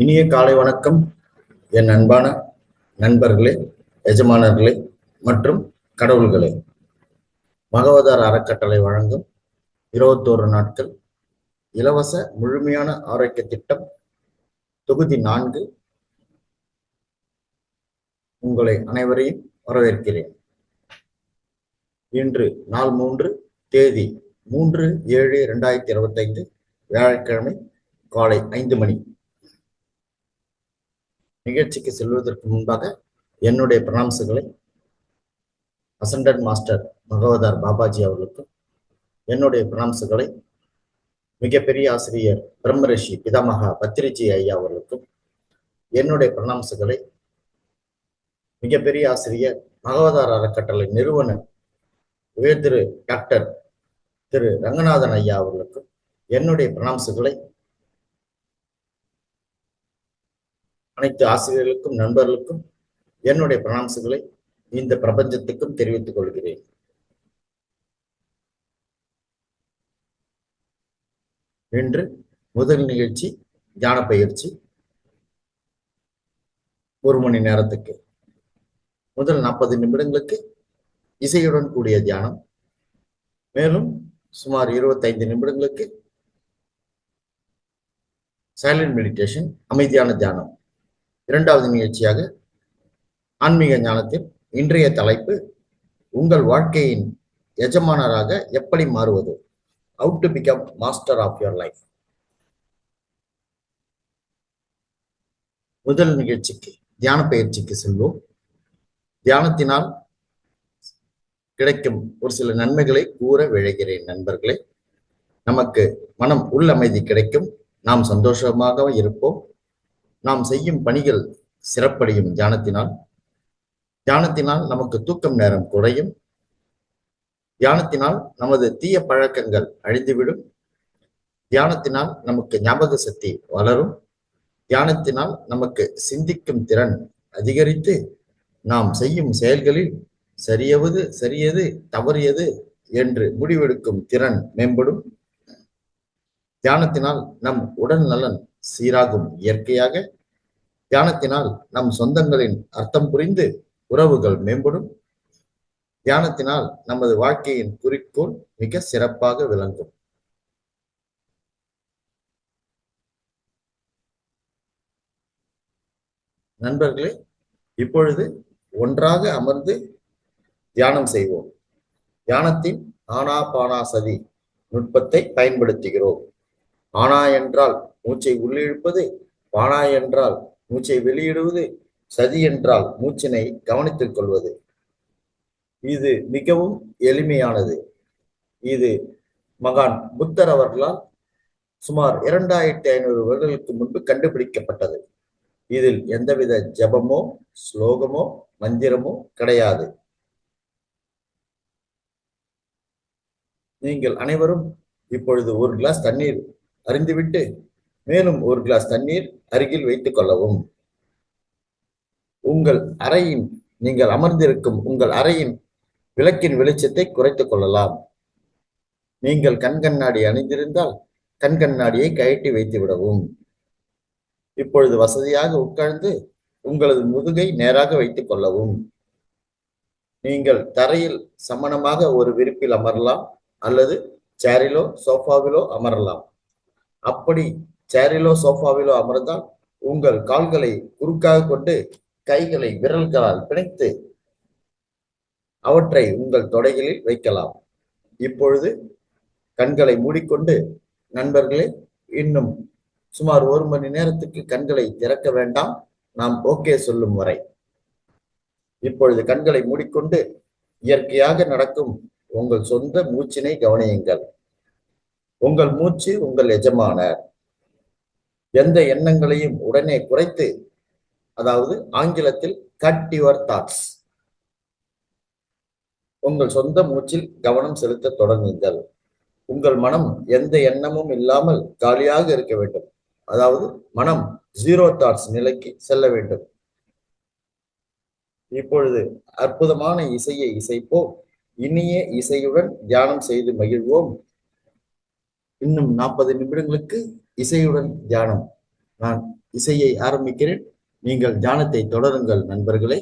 இனிய காலை வணக்கம் என் அன்பான நண்பர்களே, எஜமானர்களே மற்றும் கடவுள்களே. மகவதார் அறக்கட்டளை வழங்கும் 21 நாட்கள் இலவச முழுமையான ஆரோக்கிய திட்டம் தொகுதி 4 உங்களை அனைவரையும் வரவேற்கிறேன். இன்று நாள் 3 தேதி 3/7/2025 வியாழக்கிழமை காலை 5 மணி. நிகழ்ச்சிக்கு செல்வதற்கு முன்பாக என்னுடைய பிரணாம்சுகளை அசண்டட் மாஸ்டர் மகவதார் பாபாஜி அவர்களுக்கும், என்னுடைய பிரணாம்சுகளை மிகப்பெரிய ஆசிரியர் பிரம்மரிஷி பிதாமகா பத்திரிஜி ஐயா அவர்களுக்கும், என்னுடைய பிரணாம்சுகளை மிகப்பெரிய ஆசிரியர் மகவதார் அறக்கட்டளை நிறுவனர் உயர் திரு டாக்டர் திரு ரங்கநாதன் ஐயா அவர்களுக்கும், என்னுடைய பிரணாம்சுகளை அனைத்து ஆசிரியர்களுக்கும் நண்பர்களுக்கும் என்னுடைய பிரணாம்சுகளை இந்த பிரபஞ்சத்துக்கும் தெரிவித்துக் கொள்கிறேன். இன்று முதல் நிகழ்ச்சி தியான பயிற்சி 1 மணி நேரத்துக்கு. முதல் 40 நிமிடங்களுக்கு இசையுடன் கூடிய தியானம், மேலும் சுமார் 25 நிமிடங்களுக்கு சைலண்ட் மெடிடேஷன், அமைதியான தியானம். இரண்டாவது நிகழ்ச்சியாக ஆன்மீக ஞானத்தில் இன்றைய தலைப்பு உங்கள் வாழ்க்கையின் எஜமானராக எப்படி மாறுவது, how to become master of your life. முதல் நிகழ்ச்சிக்கு தியான பயிற்சிக்கு செல்வோம். தியானத்தினால் கிடைக்கும் ஒரு சில நன்மைகளை கூற விழைகிறேன் நண்பர்களே. நமக்கு மனம் உள்ளமைதி கிடைக்கும், நாம் சந்தோஷமாக இருப்போம், நாம் செய்யும் பணிகள் சிறப்படையும். தியானத்தினால் நமக்கு தூக்கம் நேரம் குறையும். தியானத்தினால் நமது தீய பழக்கங்கள் அழிந்துவிடும். தியானத்தினால் நமக்கு ஞாபக சக்தி வளரும். தியானத்தினால் நமக்கு சிந்திக்கும் திறன் அதிகரித்து நாம் செய்யும் செயல்களில் சரியது தவறியது என்று முடிவெடுக்கும் திறன் மேம்படும். தியானத்தினால் நம் உடல் நலன் சீராகும் இயற்கையாக. தியானத்தினால் நம் சொந்தங்களின் அர்த்தம் புரிந்து உறவுகள் மேம்படும். தியானத்தினால் நமது வாழ்க்கையின் குறிக்கோள் மிக சிறப்பாக விளங்கும். நண்பர்களே, இப்பொழுது ஒன்றாக அமர்ந்து தியானம் செய்வோம். தியானத்தின் ஆனாபானாசதி நுட்பத்தை பயன்படுத்துகிறோம். ஆனா என்றால் மூச்சை உள்ளிழுப்பது, பானா என்றால் மூச்சை வெளியிடுவது, சதி என்றால் மூச்சினை கவனித்துக் கொள்வது. இது மிகவும் எளிமையானது. இது மகான் புத்தர் அவர்களால் சுமார் 2500 வருடங்களுக்கு முன்பு கண்டுபிடிக்கப்பட்டது. இதில் எந்தவித ஜபமோ ஸ்லோகமோ மந்திரமோ கிடையாது. நீங்கள் அனைவரும் இப்பொழுது 1 கிளாஸ் தண்ணீர் அருந்திவிட்டு மேலும் 1 கிளாஸ் தண்ணீர் அருகில் வைத்துக் கொள்ளவும். நீங்கள் அமர்ந்திருக்கும் உங்கள் அறையின் விளக்கின் வெளிச்சத்தை குறைத்துக் கொள்ளலாம். நீங்கள் கண்கண்ணாடி அணிந்திருந்தால் கண்கண்ணாடியை கழட்டி வைத்து விடவும். இப்பொழுது வசதியாக உட்கார்ந்து உங்களது முதுகை நேராக வைத்துக் கொள்ளவும். நீங்கள் தரையில் சமணமாக ஒரு விரிப்பில் அமரலாம் அல்லது சேரிலோ சோஃபாவிலோ அமரலாம். அப்படி சேரிலோ சோஃபாவிலோ அமர்ந்தால் உங்கள் கால்களை குறுக்காக கொண்டு கைகளை விரல்களால் பிணைத்து அவற்றை உங்கள் தொடைகளில் வைக்கலாம். இப்பொழுது கண்களை மூடிக்கொண்டு நண்பர்களே, இன்னும் சுமார் 1 மணி நேரத்துக்கு கண்களை திறக்க வேண்டாம், நாம் ஓகே சொல்லும் வரை. இப்பொழுது கண்களை மூடிக்கொண்டு இயற்கையாக நடக்கும் உங்கள் சொந்த மூச்சினை கவனியுங்கள். உங்கள் மூச்சு உங்கள் எஜமானர். எந்த எண்ணங்களையும் உடனே குறைத்து, அதாவது ஆங்கிலத்தில் கட் யுவர் தாட்ஸ், உங்கள் சொந்த மூச்சில் கவனம் செலுத்த தொடங்குங்கள். உங்கள் மனம் எந்த எண்ணமும் இல்லாமல் காலியாக இருக்க வேண்டும். அதாவது மனம் 0 தாட்ஸ் நிலைக்கு செல்ல வேண்டும். இப்பொழுது அற்புதமான இசையை இசைப்போம். இனிய இசையுடன் தியானம் செய்து மகிழ்வோம். இன்னும் 40 நிமிடங்களுக்கு இசையுடன் தியானம். நான் இசையை ஆரம்பிக்கிறேன். நீங்கள் தியானத்தை தொடருங்கள் நண்பர்களே.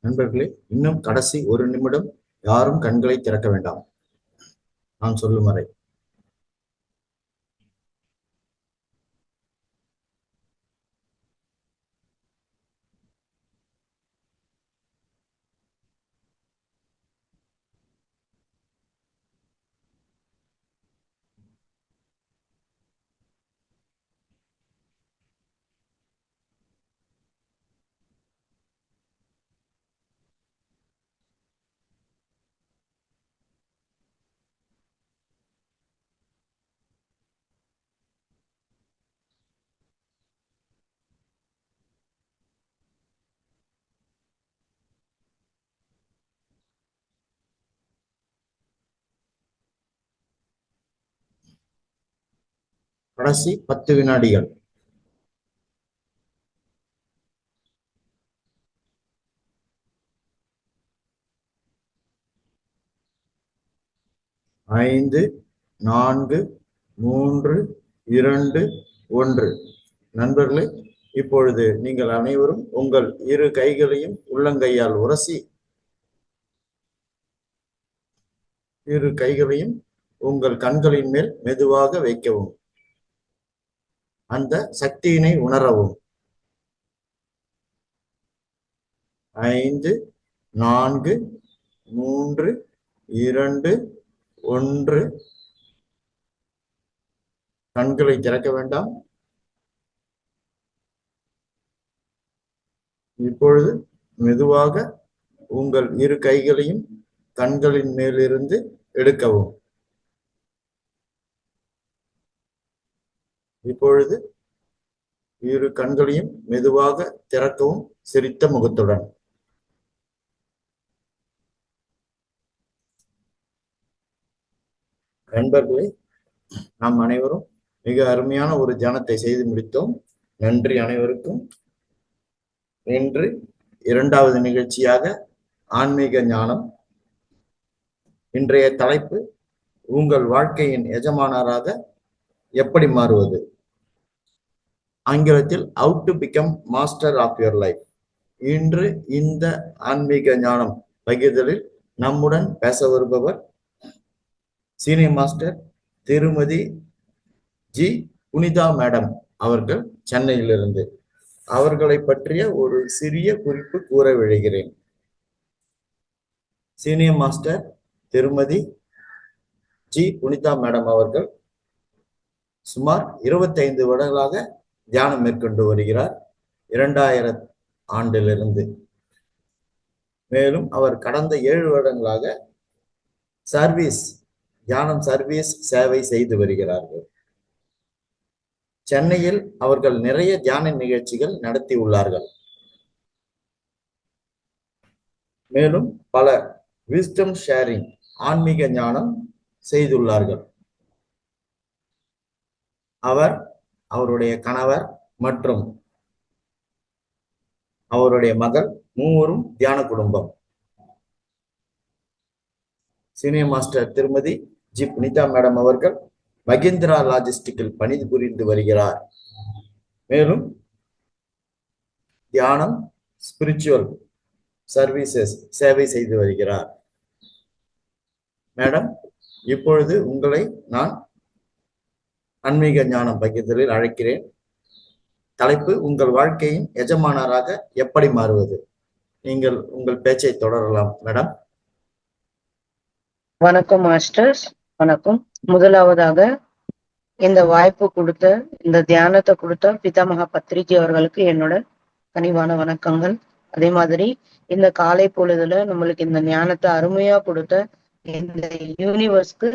நண்பர்களே, இன்னும் கடைசி 1 நிமிடம் யாரும் கண்களை திறக்க வேண்டாம், நான் சொல்லும் வரை. கடைசி 10 வினாடிகள். 5, 4, 3, 2, 1. நண்பர்களே, இப்பொழுது நீங்கள் அனைவரும் உங்கள் இரு கைகளையும் உள்ளங்கையால் உரசி இரு கைகளையும் உங்கள் கண்களின் மேல் மெதுவாக வைக்கவும். அந்த சக்தியினை உணரவும். 5, 4, 3, 2, 1. கண்களை திறக்க வேண்டாம். இப்பொழுது மெதுவாக உங்கள் இரு கைகளையும் கண்களின் மேலிருந்து எடுக்கவும். இப்பொழுது இரு கண்களையும் மெதுவாக திறக்கவும், சிரித்த முகத்துடன். நண்பர்களே, நாம் அனைவரும் மிக அருமையான ஒரு தியானத்தை செய்து முடித்தோம். நன்றி அனைவருக்கும். இன்று 2வது நிகழ்ச்சியாக ஆன்மீக ஞானம். இன்றைய தலைப்பு, உங்கள் வாழ்க்கையின் எஜமானராக எப்படி மாறுவது. ஆங்கிலத்தில் how to become master of your life. இன்று இந்த ஆன்மீக ஞானம் பகிர்தலில் நம்முடன் பேச வருபவர் சீனியர் மாஸ்டர் திருமதி ஜி புனிதா மேடம் அவர்கள், சென்னையிலிருந்து. அவர்களை பற்றிய ஒரு சிறிய குறிப்பு கூற விழைகிறேன். சீனியர் மாஸ்டர் திருமதி ஜி புனிதா மேடம் அவர்கள் சுமார் 25 வருடங்களாக தியானம் மேற்கொண்டு வருகிறார், 2000 ஆண்டிலிருந்து. மேலும் அவர் கடந்த 7 வருடங்களாக தியானம் சர்வீஸ் சேவை செய்து வருகிறார்கள். சென்னையில் அவர்கள் நிறைய தியான நிகழ்ச்சிகள் நடத்தி உள்ளார்கள். மேலும் பல விஸ்டம் ஷேரிங் ஆன்மீக ஞானம் செய்துள்ளார்கள். அவர், அவருடைய கணவர் மற்றும் அவருடைய மகள் மூவரும் தியான குடும்பம். சீனியர் மாஸ்டர் திருமதி ஜி புனிதா மேடம் அவர்கள் மகிந்திரா லாஜிஸ்டிக்கில் பணிபுரிந்து வருகிறார். மேலும் தியானம், ஸ்பிரிச்சுவல் சர்வீசஸ் சேவை செய்து வருகிறார். மேடம், இப்பொழுது உங்களை நான் ஆன்மீக ஞானம் பகிர்தலில் அழைக்கிறேன். தலைப்பு, உங்கள் வாழ்க்கையின் எஜமானராக எப்படி மாறுவது. நீங்கள் உங்கள் பேச்சை தொடரலாம் மேடம். வணக்கம் மாஸ்டர்ஸ், வணக்கம். முதலாவதாக இந்த வாய்ப்பு கொடுத்த, இந்த தியானத்தை கொடுத்த பிதாமகா பத்ரிஜி அவர்களுக்கு என்னோட கனிவான வணக்கங்கள். அதே மாதிரி இந்த காலை பொழுதுல நம்மளுக்கு இந்த ஞானத்தை அருமையா கொடுத்த இந்த யூனிவர்ஸ்க்கு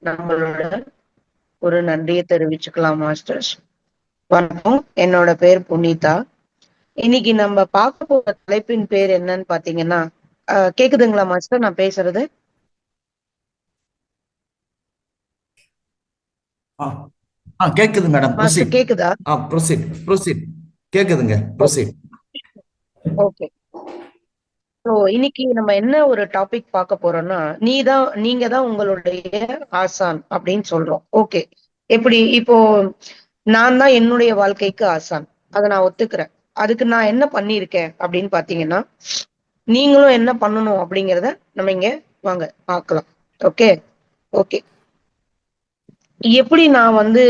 நம்மளோட ஒரு நன்றியை தெரிவிச்சுக்கலாம் மாஸ்டர்ஸ். வணக்கம், என்னோட பேர் புனிதா. இன்னைக்கு நம்ம பார்க்க போற தலைப்பின் பேர் என்னன்னு பாத்தீங்கன்னா, கேக்குதுங்களா மாஸ்டர் நான் பேசுறது? கேக்குது மேடம். மாஸ்டர் கேக்குதா? ப்ரோசீட். கேக்குதுங்க, ப்ரோசீட். ஓகே. ஸோ இன்னைக்கு நம்ம என்ன ஒரு டாபிக் பார்க்க போறோம்னா, நீங்க தான் உங்களுடைய ஆசான் அப்படின்னு சொல்றோம். ஓகே, எப்படி இப்போ நான் தான் என்னுடைய வாழ்க்கைக்கு ஆசான், அதை நான் ஒத்துக்கிறேன். அதுக்கு நான் என்ன பண்ணியிருக்கேன் அப்படின்னு பாத்தீங்கன்னா, நீங்களும் என்ன பண்ணணும் அப்படிங்கிறத நம்ம இங்க வாங்க பார்க்கலாம். Okay okay. எப்படி நான் வந்து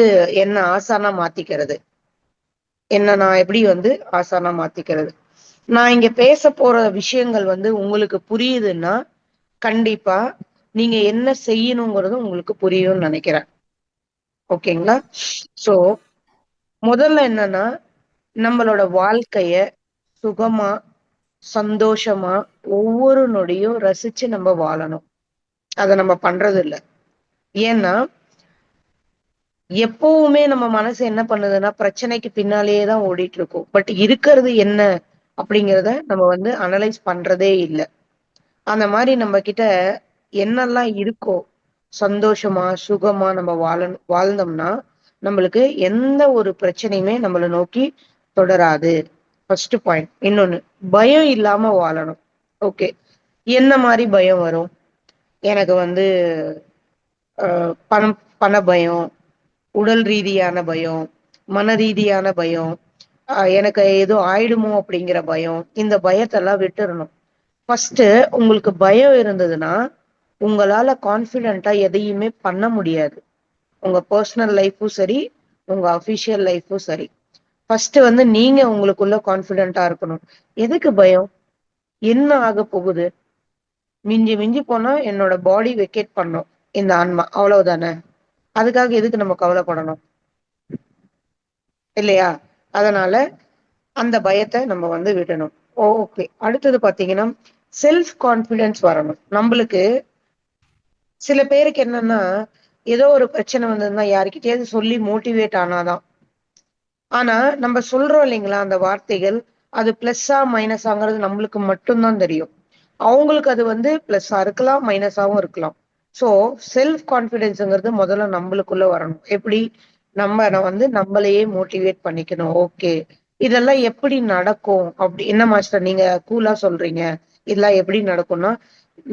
என்ன ஆசானா மாத்திக்கிறது, என்ன நான் எப்படி வந்து ஆசானா மாத்திக்கிறது? நான் இங்க பேச போற விஷயங்கள் வந்து உங்களுக்கு புரியுதுன்னா கண்டிப்பா நீங்க என்ன செய்யணுங்கிறது உங்களுக்கு புரியும்னு நினைக்கிறேன். ஓகேங்களா? சோ முதல்ல என்னன்னா, நம்மளோட வாழ்க்கைய சுகமா, சந்தோஷமா, ஒவ்வொரு நொடியும் ரசிச்சு நம்ம வாழணும். அத நம்ம பண்றது இல்ல. ஏன்னா, எப்பவுமே நம்ம மனசு என்ன பண்ணுதுன்னா, பிரச்சனைக்கு பின்னாலேயே தான் ஓடிட்டு இருக்கும். பட் இருக்கிறது என்ன அப்படிங்கிறத நம்ம வந்து அனலைஸ் பண்றதே இல்ல. அந்த மாரி நம்ம கிட்ட என்னெல்லாம் இருக்கோ, சந்தோஷமா, சுகமா நம்ம வாழ்ந்தோம்னா, நம்மளுக்கு எந்த ஒரு பிரச்சனையுமே நம்மள நோக்கி தொடராது. First point. இன்னொன்னு, பயம் இல்லாம வாழணும். ஓகே. என்ன மாரி பயம் வரும்? எனக்கு வந்து பணம் பண பயம், உடல் ரீதியான பயம், மன ரீதியான பயம், எனக்கு ஏதோ ஆயிடுமோ அப்படிங்கிற பயம். இந்த பயத்தெல்லாம் விட்டுறணும். ஃபர்ஸ்ட் உங்களுக்கு பயம் இருந்ததுன்னா, உங்களால கான்ஃபிடென்ட்டா எதையுமே பண்ண முடியாது. உங்க பர்சனல் லைஃப்பும் சரி, உங்க அஃபிஷியல் லைஃப்பும் சரி. ஃபர்ஸ்ட் வந்து நீங்க உங்களுக்குள்ள கான்ஃபிடென்ட்டா இருக்கணும். எதுக்கு பயம்? என்ன ஆக போகுது? மிஞ்சி மிஞ்சி போனா என்னோட பாடி வெக்கேட் பண்ணும் இந்த ஆன்மா. அவ்வளவுதானே. அதுக்காக எதுக்கு நம்ம கவலைப்படணும்? இல்லையா? அதனால அந்த பயத்தை நம்ம வந்து விடணும். ஓகே. அடுத்தது பாத்தீங்கன்னா, செல்ஃப் கான்ஃபிடன்ஸ் வரணும். நம்மளுக்கு சில பேருக்கு என்னன்னா, ஏதோ ஒரு பிரச்சனை வந்ததுன்னா யாருக்கிட்டயாவது சொல்லி மோட்டிவேட் ஆனாதான். ஆனா நம்ம சொல்றோம் இல்லைங்களா அந்த வார்த்தைகள், அது பிளஸ்ஸா மைனஸாங்கிறது நம்மளுக்கு மட்டும்தான் தெரியும். அவங்களுக்கு அது வந்து பிளஸ்ஸா இருக்கலாம், மைனஸாவும் இருக்கலாம். சோ செல்ஃப் கான்பிடன்ஸ்ங்கிறது முதல்ல நம்மளுக்குள்ள வரணும். எப்படி? நம்ம வந்து நம்மளையே மோட்டிவேட் பண்ணிக்கணும். ஓகே, இதெல்லாம் எப்படி நடக்கும்? அப்படி என்ன மாஸ்டர் நீங்க கூலா சொல்றீங்க? இதெல்லாம் எப்படி நடக்கும்னா,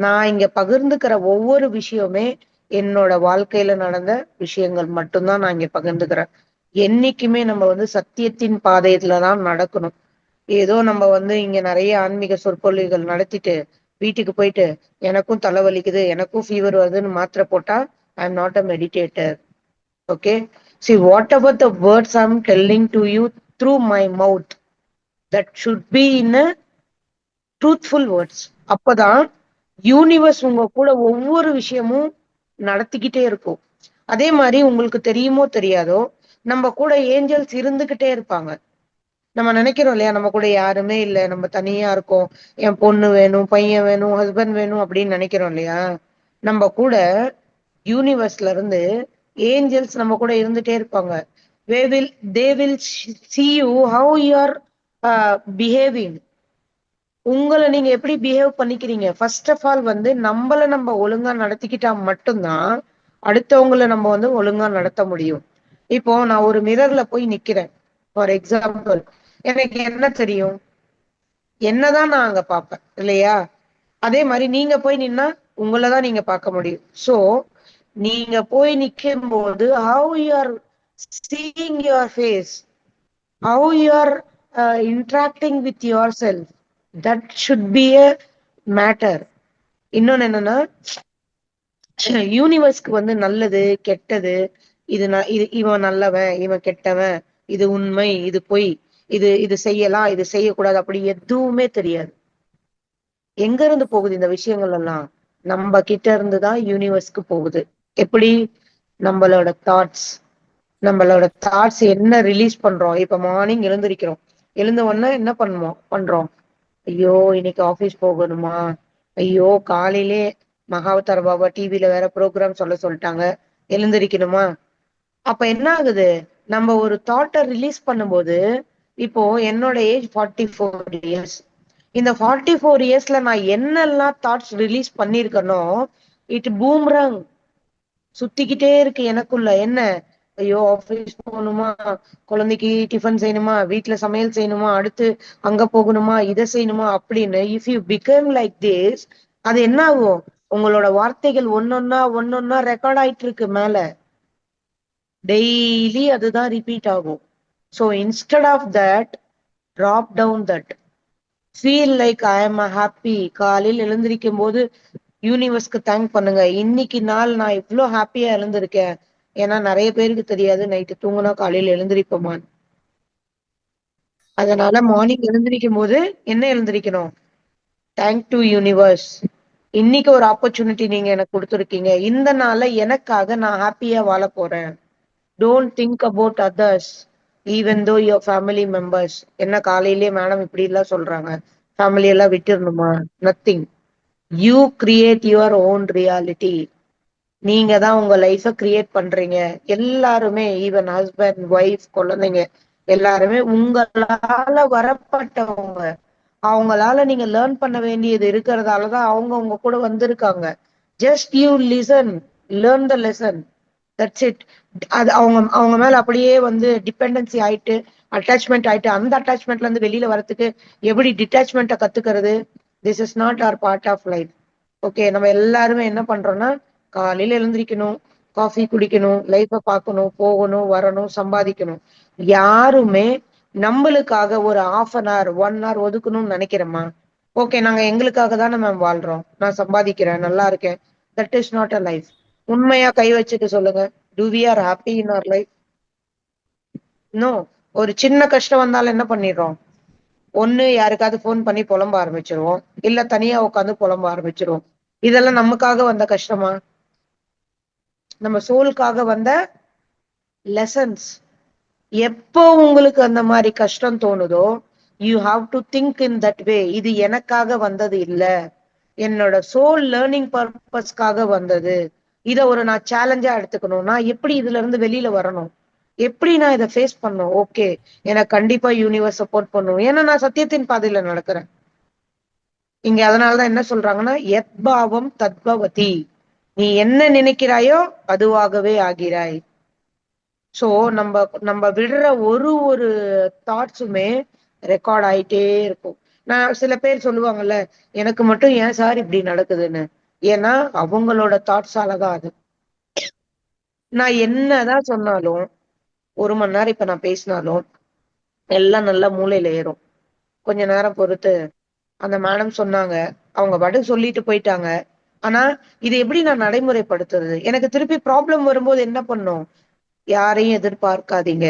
நான் இங்க பகிர்ந்துக்கிற ஒவ்வொரு விஷயமே என்னோட வாழ்க்கையில நடந்த விஷயங்கள் மட்டும்தான் நான் இங்க பகிர்ந்துக்கிறேன். என்னைக்குமே நம்ம வந்து சத்தியத்தின் பாதையில தான் நடக்கணும். ஏதோ நம்ம வந்து இங்க நிறைய ஆன்மீக சொற்பொழிவுகள் நடத்திட்டு வீட்டுக்கு போயிட்டு எனக்கும் தலைவலிக்குது, எனக்கும் ஃபீவர் வருதுன்னு மாத்திரை போட்டா I am not a meditator. Okay. See, whatever the words I'm telling to you through my mouth, that should be in a truthful words. அப்பதான் யூனிவர்ஸ் உங்க கூட ஒவ்வொரு விஷயமும் நடத்திக்கிட்டே இருக்கும். அதே மாதிரி உங்களுக்கு தெரியுமோ தெரியாதோ, நம்ம கூட ஏஞ்சல்ஸ் இருந்துகிட்டே இருப்பாங்க. நம்ம நினைக்கிறோம் இல்லையா, நம்ம கூட யாருமே இல்ல, நம்ம தனியா இருக்கோம், என் பொண்ணு வேணும், பையன் வேணும், ஹஸ்பண்ட் வேணும் அப்படின்னு நினைக்கிறோம் இல்லையா. நம்ம கூட யூனிவர்ஸ்ல இருந்து ஏஞ்சல்ஸ் நம்ம கூட இருந்துட்டே இருப்பாங்க. they will see you how you are behaving. உங்களை நீங்க எப்படி பிஹேவ் பண்ணிக்கிறீங்க? ஃபர்ஸ்ட் ஆஃப் ஆல் வந்து நம்ம ஒழுங்கா நடத்திக்கிட்டா மட்டும்தான் அடுத்தவங்களை நம்ம வந்து ஒழுங்கா நடத்த முடியும். இப்போ நான் ஒரு மிரர்ல போய் நிக்கிறேன் ஃபார் எக்ஸாம்பிள், எனக்கு என்ன தெரியும்? என்னதான் நான் அங்க பார்ப்பேன் இல்லையா? அதே மாதிரி நீங்க போய் நின்னா உங்களதான் நீங்க பார்க்க முடியும். சோ நீங்க போய் நிக்கும் போது how you are seeing your face, how you are interacting with yourself, that should be a matter. இன்னொன்னு என்னன்னா, யூனிவர்ஸ்க்கு வந்து நல்லது கெட்டது, இது இவன் நல்லவன் இவன் கெட்டவன், இது உண்மை இது பொய், இது இது செய்யலாம் இது செய்யக்கூடாது அப்படி எதுவுமே தெரியாது. எங்க இருந்து போகுது இந்த விஷயங்கள் எல்லாம்? நம்ம கிட்ட இருந்துதான் யூனிவர்ஸ்க்கு போகுது. எப்படி? நம்மளோட தாட்ஸ். நம்மளோட தாட்ஸ் என்ன ரிலீஸ் பண்றோம்? இப்ப மார்னிங் எழுந்திருக்கிறோம், எழுந்த உடனே என்ன பண்றோம்? ஐயோ இன்னைக்கு ஆபீஸ் போகணுமா, ஐயோ காலையிலே மகாவதார் பாபா டிவில வேற ப்ரோக்ராம் சொல்லிட்டாங்க, எழுந்திருக்கணுமா? அப்ப என்ன ஆகுது? நம்ம ஒரு தாட்டை ரிலீஸ் பண்ணும்போது, இப்போ என்னோட ஏஜ் 44 இயர்ஸ். இந்த 44 இயர்ஸ்ல நான் என்னெல்லாம் தாட்ஸ் ரிலீஸ் பண்ணிருக்கனோ, இட் பூம்ரங் சுத்திக்கிட்டே இருக்கு எனக்குள்ள. என்ன? ஐயோ ஆபீஸ் போகணுமா, குழந்தைக்கு டிஃபன் செய்யணுமா, வீட்டுல சமையல் செய்யணுமா, அடுத்து அங்க போகணுமா, இதை செய்யணுமா அப்படின்னு. If you become like this, அது என்ன ஆகும்? உங்களோட வார்த்தைகள் ஒன்னொன்னா ரெக்கார்ட் ஆயிட்டு இருக்கு மேல. டெய்லி அதுதான் ரிப்பீட் ஆகும். So instead of that, drop down that. Feel like I am happy. காலையில் எழுந்திருக்கும் போது யூனிவர்ஸ்க்கு தேங்க் பண்ணுங்க. இன்னைக்கு நாள் நான் இவ்வளோ ஹாப்பியா எழுந்திருக்கேன். ஏன்னா நிறைய பேருக்கு தெரியாது நைட்டு தூங்குனா காலையில் எழுந்திருப்போமான்னு. அதனால மார்னிங் எழுந்திருக்கும் போது என்ன எழுந்திருக்கணும்? Thank to universe. இன்னைக்கு ஒரு ஆப்பர்ச்சுனிட்டி நீங்க எனக்கு கொடுத்துருக்கீங்க. இந்த நாள்ல எனக்காக நான் ஹாப்பியா வாழ போறேன். Don't think about others even though your family members. என்ன காலையிலேயே மேடம் இப்படி எல்லாம் சொல்றாங்க, ஃபேமிலி எல்லாம் விட்டுறணுமா? Nothing. You create your own reality. நீங்க தான் உங்க லைஃப கிரியேட் பண்றீங்க. எல்லாருமே ஈவன் ஹஸ்பண்ட், ஒய்ஃப், குழந்தைங்க எல்லாருமே உங்களால வரப்பட்டவங்க. அவங்களால நீங்க லேர்ன் பண்ண வேண்டியது இருக்கிறதாலதான் அவங்க உங்க கூட வந்திருக்காங்க. Just you listen, learn the lesson, that's it. அது அவங்க அவங்க மேல அப்படியே வந்து டிபெண்டன்சி ஆயிட்டு அட்டாச்மெண்ட் ஆயிட்டு அந்த அட்டாச்மெண்ட்ல இருந்து வெளியில வரதுக்கு எப்படி டிட்டாச்மெண்ட்டை கத்துக்கிறது? This is not our part of life. Okay, நம்ம எல்லாருமே என்ன பண்றோம்னா காலையில எழுந்திரிக்கணும், காஃபி குடிக்கணும், லைஃப பார்க்கணும், போகணும், வரணும், சம்பாதிக்கணும். யாருமே நம்மளுக்காக ஒரு ½ ஒன் ஹவர் ஒதுக்கணும்னு நினைக்கிறோமா? ஓகே, நாங்க எங்களுக்காக தானே மேம் வாழ்றோம், நான் சம்பாதிக்கிறேன், நல்லா இருக்கேன். That is not a life. உண்மையா கை வச்சுட்டு சொல்லுங்க, do we are happy in our life? No. ஒரு சின்ன கஷ்டம் வந்தாலும் என்ன பண்ணிடுறோம்? ஒண்ணு யாருக்காவது போன் பண்ணி புலம்ப ஆரம்பிச்சிருவோம், இல்ல தனியா உட்காந்து புலம்ப ஆரம்பிச்சிருவோம். இதெல்லாம் நமக்காக வந்த கஷ்டமா? நம்ம சோலுக்காக வந்த லெசன்ஸ். எப்போ உங்களுக்கு அந்த மாதிரி கஷ்டம் தோணுதோ you have to think in that வே. இது எனக்காக வந்தது இல்ல, என்னோட சோல் லேர்னிங் பர்பஸ்க்காக வந்தது. இத ஒரு நான் சேலஞ்சா எடுத்துக்கணும். நான் எப்படி இதுல இருந்து வெளியில வரணும்? எப்படி நான் இதை ஃபேஸ் பண்ணும்? ஓகே, எனக்கு கண்டிப்பா யூனிவர்ஸ் சப்போர்ட் பண்ணும். ஏன்னா நான் சத்தியத்தின் பாதையில நடக்கிறேன். இங்க அதனாலதான் என்ன சொல்றாங்கன்னா, எத் பாவம் தத்பவதி. நீ என்ன நினைக்கிறாயோ அதுவாகவே ஆகிறாய். சோ நம்ம நம்ம விடுற ஒரு ஒரு தாட்ஸுமே ரெக்கார்ட் ஆயிட்டே இருக்கும். நான் சில பேர் சொல்லுவாங்கல்ல, எனக்கு மட்டும் ஏன் சார் இப்படி நடக்குதுன்னு. ஏன்னா அவங்களோட தாட்ஸாலதான் அது. நான் என்னதான் சொன்னாலும், 1 மணி நேரம் இப்ப நான் பேசினாலும் எல்லாம் நல்லா மூளையில ஏறும். கொஞ்ச நேரம் பொறுத்து அந்த மேடம் சொன்னாங்க, அவங்க பாட்டுக்கு சொல்லிட்டு போயிட்டாங்க. ஆனா இது எப்படி நான் நடைமுறைப்படுத்துறது? எனக்கு திருப்பி ப்ராப்ளம் வரும்போது என்ன பண்ணும்? யாரையும் எதிர்பார்க்காதீங்க,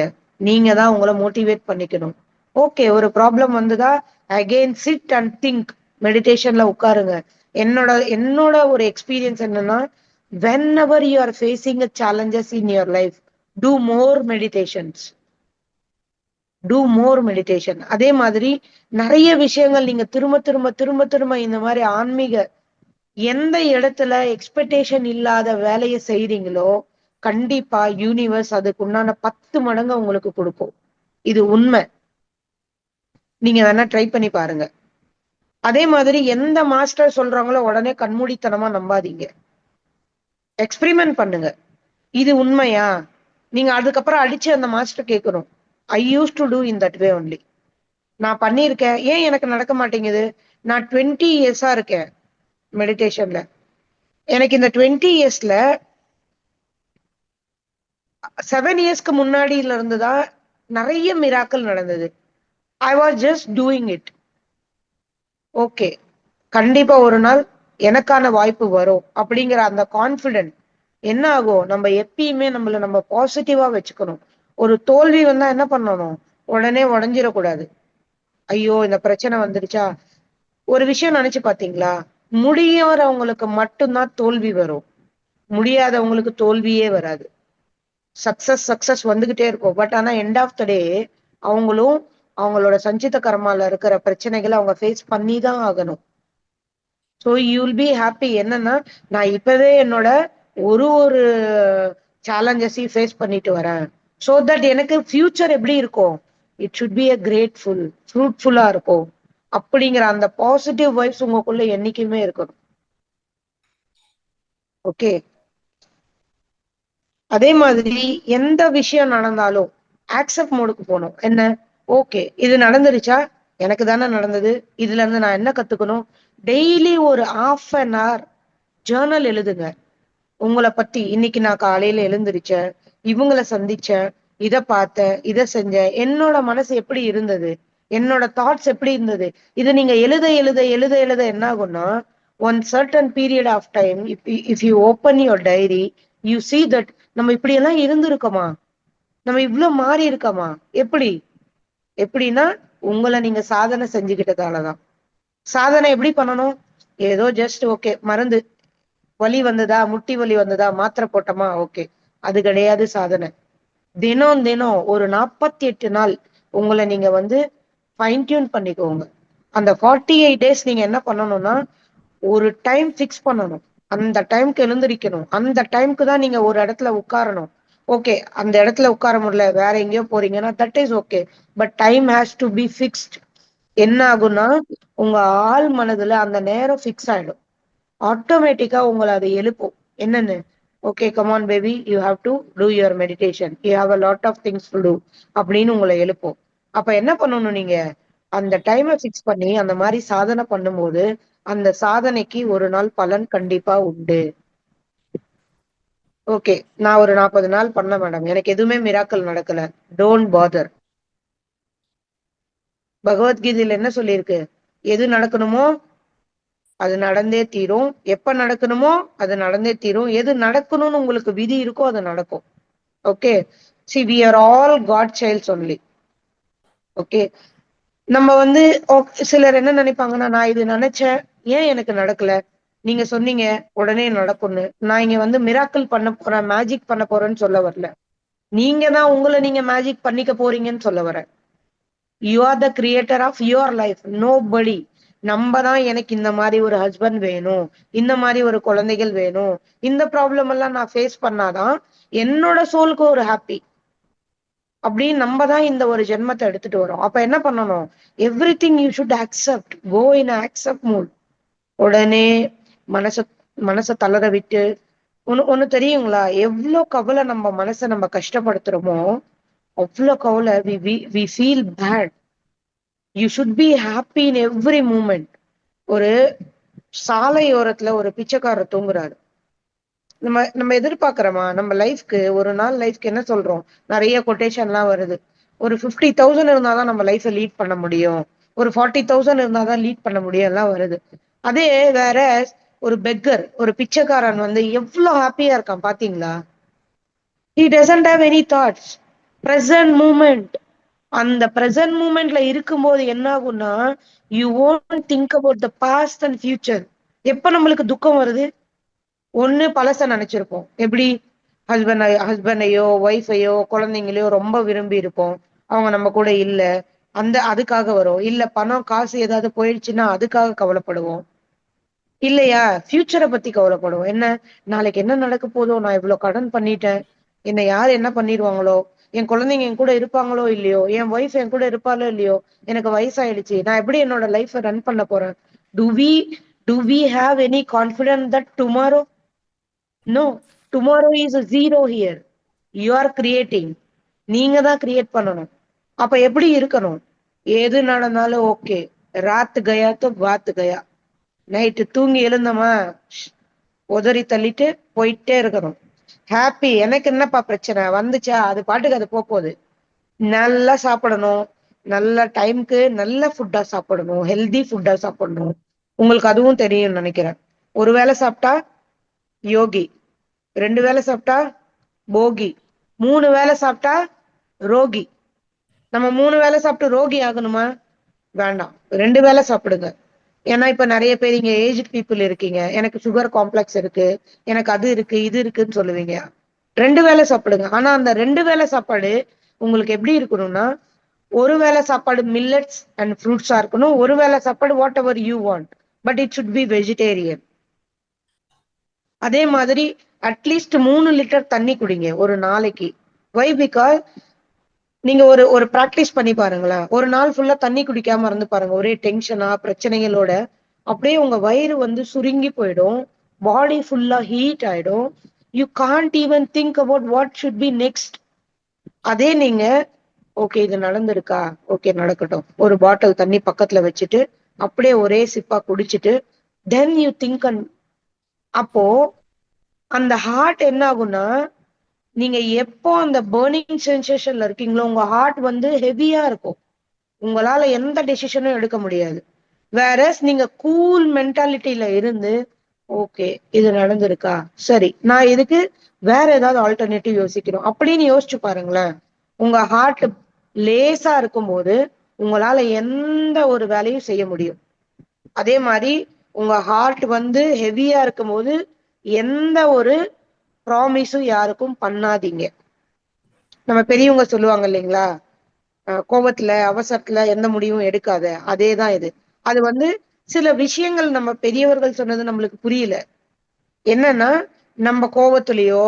நீங்க தான் உங்களை மோட்டிவேட் பண்ணிக்கணும். ஓகே, ஒரு ப்ராப்ளம் வந்துதா, அகைன் சிட் அண்ட் திங்க். மெடிடேஷன்ல உட்காருங்க. என்னோட என்னோட ஒரு எக்ஸ்பீரியன்ஸ் என்னன்னா, whenever you are facing a challenges in your life, do more meditations. Do more meditation. அதே மாதிரி நிறைய விஷயங்கள் நீங்க திரும்ப திரும்ப திரும்ப திரும்ப இந்த மாதிரி ஆன்மீக எந்த இடத்துல எக்ஸ்பெக்டேஷன் இல்லாத வேலையை செய்றீங்களோ கண்டிப்பா யூனிவர்ஸ் அதுக்கு உண்டான 10 மடங்கு உங்களுக்கு கொடுக்கும். இது உண்மை. நீங்க வேணா ட்ரை பண்ணி பாருங்க. அதே மாதிரி எந்த மாஸ்டர் சொல்றாங்களோ உடனே கண்மூடித்தனமா நம்பாதீங்க. எக்ஸ்பெரிமெண்ட் பண்ணுங்க. இது உண்மையா? நீங்க அதுக்கப்புறம் அடிச்சு அந்த மாஸ்டர் கேட்கணும். I use to do in that way only. நான் பண்ணியிருக்கேன், ஏன் எனக்கு நடக்க மாட்டேங்குது? நான் 20 இயர்ஸா இருக்கேன் மெடிடேஷன்ல. எனக்கு இந்த 20 இயர்ஸ்ல 7 இயர்ஸ்க்கு முன்னாடியில இருந்துதான் நிறைய மிராக்கள் நடந்தது. I was just doing it. Okay, கண்டிப்பா ஒரு நாள் எனக்கான வாய்ப்பு வரும் அப்படிங்கிற அந்த கான்பிடென்ட் என்ன ஆகும்? நம்ம எப்பயுமே நம்ம பாசிட்டிவா வச்சுக்கணும். ஒரு தோல்வி வந்தா என்ன பண்ணணும்? உடனே உடஞ்சிடக்கூடாது. ஐயோ இந்த பிரச்சனை வந்துருச்சா. ஒரு விஷயம் நினைச்சு பாத்தீங்களா? முடியாதவங்களுக்கு மட்டும்தான் தோல்வி வரும், முடியாதவங்களுக்கு தோல்வியே வராது. சக்சஸ் சக்சஸ் வந்துகிட்டே இருக்கும். பட் ஆனா எண்ட் ஆஃப் த டே அவங்களும் அவங்களோட சஞ்சித கர்மால இருக்கிற பிரச்சனைகளை அவங்க ஃபேஸ் பண்ணி தான் ஆகணும். So you will be happy. என்னன்னா, நான் இப்பவே என்னோட ஒரு ஒரு சேலஞ்சஸையும் ஃபேஸ் பண்ணிட்டு வரேன். ஸோ தட் எனக்கு ஃபியூச்சர் எப்படி இருக்கும்? It should be a grateful, ஃப்ரூட்ஃபுல்லா இருக்கும். அப்படிங்கிற அந்த பாசிட்டிவ் வைப்ஸ் உங்களுக்குள்ள என்னைக்குமே இருக்கணும். ஓகே, அதே மாதிரி எந்த விஷயம் நடந்தாலும் ஆக்செப்ட் மோடுக்கு போகணும். என்ன? ஓகே, இது நடந்துருச்சா, எனக்கு தானே நடந்தது, இதுல இருந்து நான் என்ன கத்துக்கணும்? டெய்லி ஒரு ½ ஜேர்னல் எழுதுங்க. உங்களை பத்தி, இன்னைக்கு நான் காலையில எழுந்திருச்சேன், இவங்களை சந்திச்சேன், இதை பார்த்தேன், இதை செஞ்சேன், என்னோட மனசு எப்படி இருந்தது, என்னோட தாட்ஸ் எப்படி இருந்தது. இது நீங்க எழுத எழுத எழுத எழுத என்ன ஆகும்னா, one certain period of time if you open your diary, you see that நம்ம இப்படி எல்லாம் இருந்திருக்கோமா, நம்ம இவ்ளோ மாறி இருக்கோமா. எப்படி எப்படின்னா, உங்களை நீங்க சாதனை செஞ்சுக்கிட்டதாலதான். சாதனை எப்படி பண்ணணும்? ஏதோ ஜஸ்ட் ஓகே, மருந்து வலி வந்ததா, முட்டி வலி வந்ததா, மாத்திரை போட்டோமா, ஓகே, அது கிடையாது சாதனை. தினம் தினம் ஒரு 48 நாள் உங்களை நீங்க வந்து ஃபைன் டியூன் பண்ணிக்கோங்க. அந்த 48 days நீங்க என்ன பண்ணணும்னா, ஒரு டைம் ஃபிக்ஸ் பண்ணணும். அந்த டைம்க்கு எழுந்திருக்கணும். அந்த டைம்க்கு தான் நீங்க ஒரு இடத்துல உட்காரணும். ஓகே, அந்த இடத்துல உட்கார முடியல, வேற எங்கேயோ போறீங்கன்னா that is okay, but time has to be fixed. என்ன ஆகும்னா, உங்க ஆள் மனதுல அந்த நேரம் ஃபிக்ஸ் ஆயிடும். ஆட்டோமேட்டிக்கா உங்களை அதை எழுப்பும். என்னன்னு, okay come on baby, you have to do your meditation, you have a lot of things to do அப்படின்னு உங்களை எழுப்பும். அப்ப என்ன பண்ணணும் நீங்க, அந்த டைமை ஃபிக்ஸ் பண்ணி அந்த மாதிரி சாதனை பண்ணும்போது அந்த சாதனைக்கு ஒரு நாள் பலன் கண்டிப்பா உண்டு. ஓகே, நான் ஒரு 40 நாள் பண்ண மேடம், எனக்கு எதுவுமே மிராக்கள் நடக்கல. Don't father. பகவத்கீதையில என்ன சொல்லியிருக்கு? எது நடக்கணுமோ அது நடந்தே தீரும். எப்ப நடக்கணுமோ அது நடந்தே தீரும். எது நடக்கணும்னு உங்களுக்கு விதி இருக்கோ அது நடக்கும். Okay, see we are all God childs only. Okay, நம்ம வந்து சிலர் என்ன நினைப்பாங்கன்னா, நான் இது நினைச்சேன், ஏன் எனக்கு நடக்கல, நீங்க சொன்னீங்க உடனே நடக்கும்னு. நான் இங்க வந்து மிராக்கிள் பண்ண போறேன், மேஜிக் பண்ண போறேன்னு சொல்ல வரல. நீங்க தான் உங்களை நீங்க மேஜிக் பண்ணிக்க போறீங்கன்னு சொல்ல வரேன். You are the creator of your life, nobody. நம்ம தான் எனக்கு இந்த மாதிரி ஒரு ஹஸ்பண்ட் வேணும், இந்த மாதிரி ஒரு குழந்தைகள் வேணும், இந்த ப்ராப்ளம் எல்லாம் நான் ஃபேஸ் பண்ணாதான் என்னோட சோலுக்கு ஒரு ஹாப்பி அப்படின்னு நம்ம தான் இந்த ஒரு ஜென்மத்தை எடுத்துட்டு வரோம். அப்ப என்ன பண்ணணும்? Everything you should accept, go in accept mood. உடனே மனச மனசை தளர விட்டு, ஒண்ணு தெரியுங்களா, எவ்வளவு கவலை நம்ம மனசை நம்ம கஷ்டப்படுத்துறோமோ அவ்வளவு கவலை we feel bad. You should be happy in every moment. ஒரு சாலையோரத்துல ஒரு பிச்சைக்காரர் தூங்குறாரு. நம்ம நம்ம எதிர்பார்க்கிறோமா நம்ம லைஃப்க்கு, ஒரு நாள் லைஃப்க்கு என்ன சொல்றோம்? நிறைய கொட்டேஷன் எல்லாம் வருது. ஒரு 50,000 இருந்தாதான் நம்ம லைஃபை லீட் பண்ண முடியும், ஒரு 40,000 இருந்தாதான் லீட் பண்ண முடியும் எல்லாம் வருது. அதே வேற ஒரு பெக்கர், ஒரு பிச்சைக்காரன் வந்து எவ்வளவு ஹாப்பியா இருக்கான் பாத்தீங்களா? he doesn't have any thoughts, present moment. அந்த பிரசன்ட் மூமெண்ட்ல இருக்கும்போது என்ன ஆகும்னா, you won't think about the past and future. எப்ப நம்மளுக்கு துக்கம் வருது? ஒண்ணு பழச நினைச்சிருப்போம். எப்படி? ஹஸ்பண்டையோ ஒய்ஃபையோ குழந்தைங்களையோ ரொம்ப விரும்பி இருப்போம், அவங்க நம்ம கூட இல்ல, அந்த அதுக்காக வரும். இல்ல பணம் காசு ஏதாவது போயிடுச்சுன்னா அதுக்காக கவலைப்படுவோம். இல்லையா, ஃபியூச்சரை பத்தி கவலைப்படுவோம். என்ன, நாளைக்கு என்ன நடக்க போதோ, நான் இவ்வளவு கடன் பண்ணிட்டேன், என்னை யார் என்ன பண்ணிடுவாங்களோ, என் குழந்தைங்க என் கூட இருப்பாங்களோ இல்லையோ, என் ஒய்ஃப் என் கூட இருப்பாளோ இல்லையோ, எனக்கு வயசாயிடுச்சு, நான் எப்படி என்னோட லைஃபை ரன் பண்ண போறேன். Do we do we have any confidence that tomorrow? No, tomorrow is zero here. You are creating. நீங்க தான் கிரியேட் பண்ணணும். அப்ப எப்படி இருக்கணும்? எது நடந்தாலும் ஓகே, ராத் கயா தோ பாத் கயா. நைட்டு தூங்கி எழுந்தோமா, உதறி தள்ளிட்டு போயிட்டே இருக்கணும். ஹாப்பி, எனக்கு என்னப்பா பிரச்சனை வந்துச்சா, அது பாட்டுக்கு அது போகுது. நல்லா சாப்பிடணும், நல்ல டைம்க்கு நல்ல ஃபுட்டா சாப்பிடணும், ஹெல்தி ஃபுட்டா சாப்பிடணும். உங்களுக்கு அதுவும் தெரியும் நினைக்கிறேன். ஒரு வேளை சாப்பிட்டா யோகி, 2 வேளை சாப்பிட்டா போகி, 3 வேளை சாப்பிட்டா ரோகி. நம்ம 3 வேளை சாப்பிட்டு ரோகி ஆகணுமா? வேண்டாம், 2 வேளை சாப்பிடுங்க. ஏன்னா இப்ப நிறைய பேர் இங்க ஏஜ் பீப்புள் இருக்கீங்க, எனக்கு சுகர் காம்ப்ளெக்ஸ் இருக்கு, எனக்கு அது இருக்கு இது இருக்குன்னு சொல்லுவீங்க. 2 வேளை சாப்பிடுங்க. ஆனா அந்த 2 வேளை சாப்பாடு உங்களுக்கு எப்படி இருக்கணும்னா, ஒரு வேளை சாப்பாடு மில்லட்ஸ் அண்ட் ஃப்ரூட்ஸா இருக்கணும், ஒரு வேளை சாப்பாடு what ever you want, but it should B vegetarian. அதே மாதிரி அட்லீஸ்ட் 3 லிட்டர் தண்ணி குடிங்க ஒரு நாளைக்கு. வை? பிகாஸ் நீங்க ஒரு ஒரு பிராக்டிஸ் பண்ணி பாருங்களேன். ஒரு நாள் ஃபுல்லா தண்ணி குடிக்காம இருந்து பாருங்க, ஒரே டென்ஷனா பிரச்சனைகளோட அப்படியே உங்க வயிறு வந்து சுருங்கி போயிடும், பாடி ஃபுல்லா ஹீட் ஆயிடும். You can't even think about what should be next. அதே நீங்க ஓகே இது நடந்திருக்கா, ஓகே நடக்கட்டும், ஒரு பாட்டில் தண்ணி பக்கத்துல வச்சுட்டு அப்படியே ஒரே சிப்பா குடிச்சிட்டு தென் யூ திங்க். அப்போ அந்த ஹார்ட் என்ன ஆகும்னா, நீங்க எப்போ அந்த பர்னிங் சென்சேஷன்ல இருக்கீங்களோ உங்க ஹார்ட் வந்து ஹெவியா இருக்கும். உங்களால எந்த டெசிஷனும் எடுக்க முடியாது. வேற நீங்க கூல் மென்டாலிட்டியில இருந்து ஓகே இது நடந்திருக்கா, சரி நான் இதுக்கு வேற ஏதாவது ஆல்டர்னேட்டிவ் யோசிக்கிறோம் அப்படின்னு யோசிச்சு பாருங்களேன். உங்க ஹார்ட் லேசா இருக்கும்போது உங்களால எந்த ஒரு வேலையும் செய்ய முடியும். அதே மாதிரி உங்க ஹார்ட் வந்து ஹெவியா இருக்கும் போது எந்த ஒரு ப்ராமிஸும் யாருக்கும் பண்ணாதீங்க. நம்ம பெரியவங்க சொல்லுவாங்க இல்லைங்களா, கோபத்துல அவசரத்துல எந்த முடிவும் எடுக்காத. அதேதான் இது. அது வந்து சில விஷயங்கள் நம்ம பெரியவர்கள் சொன்னது நம்மளுக்கு புரியல. என்னன்னா நம்ம கோவத்திலயோ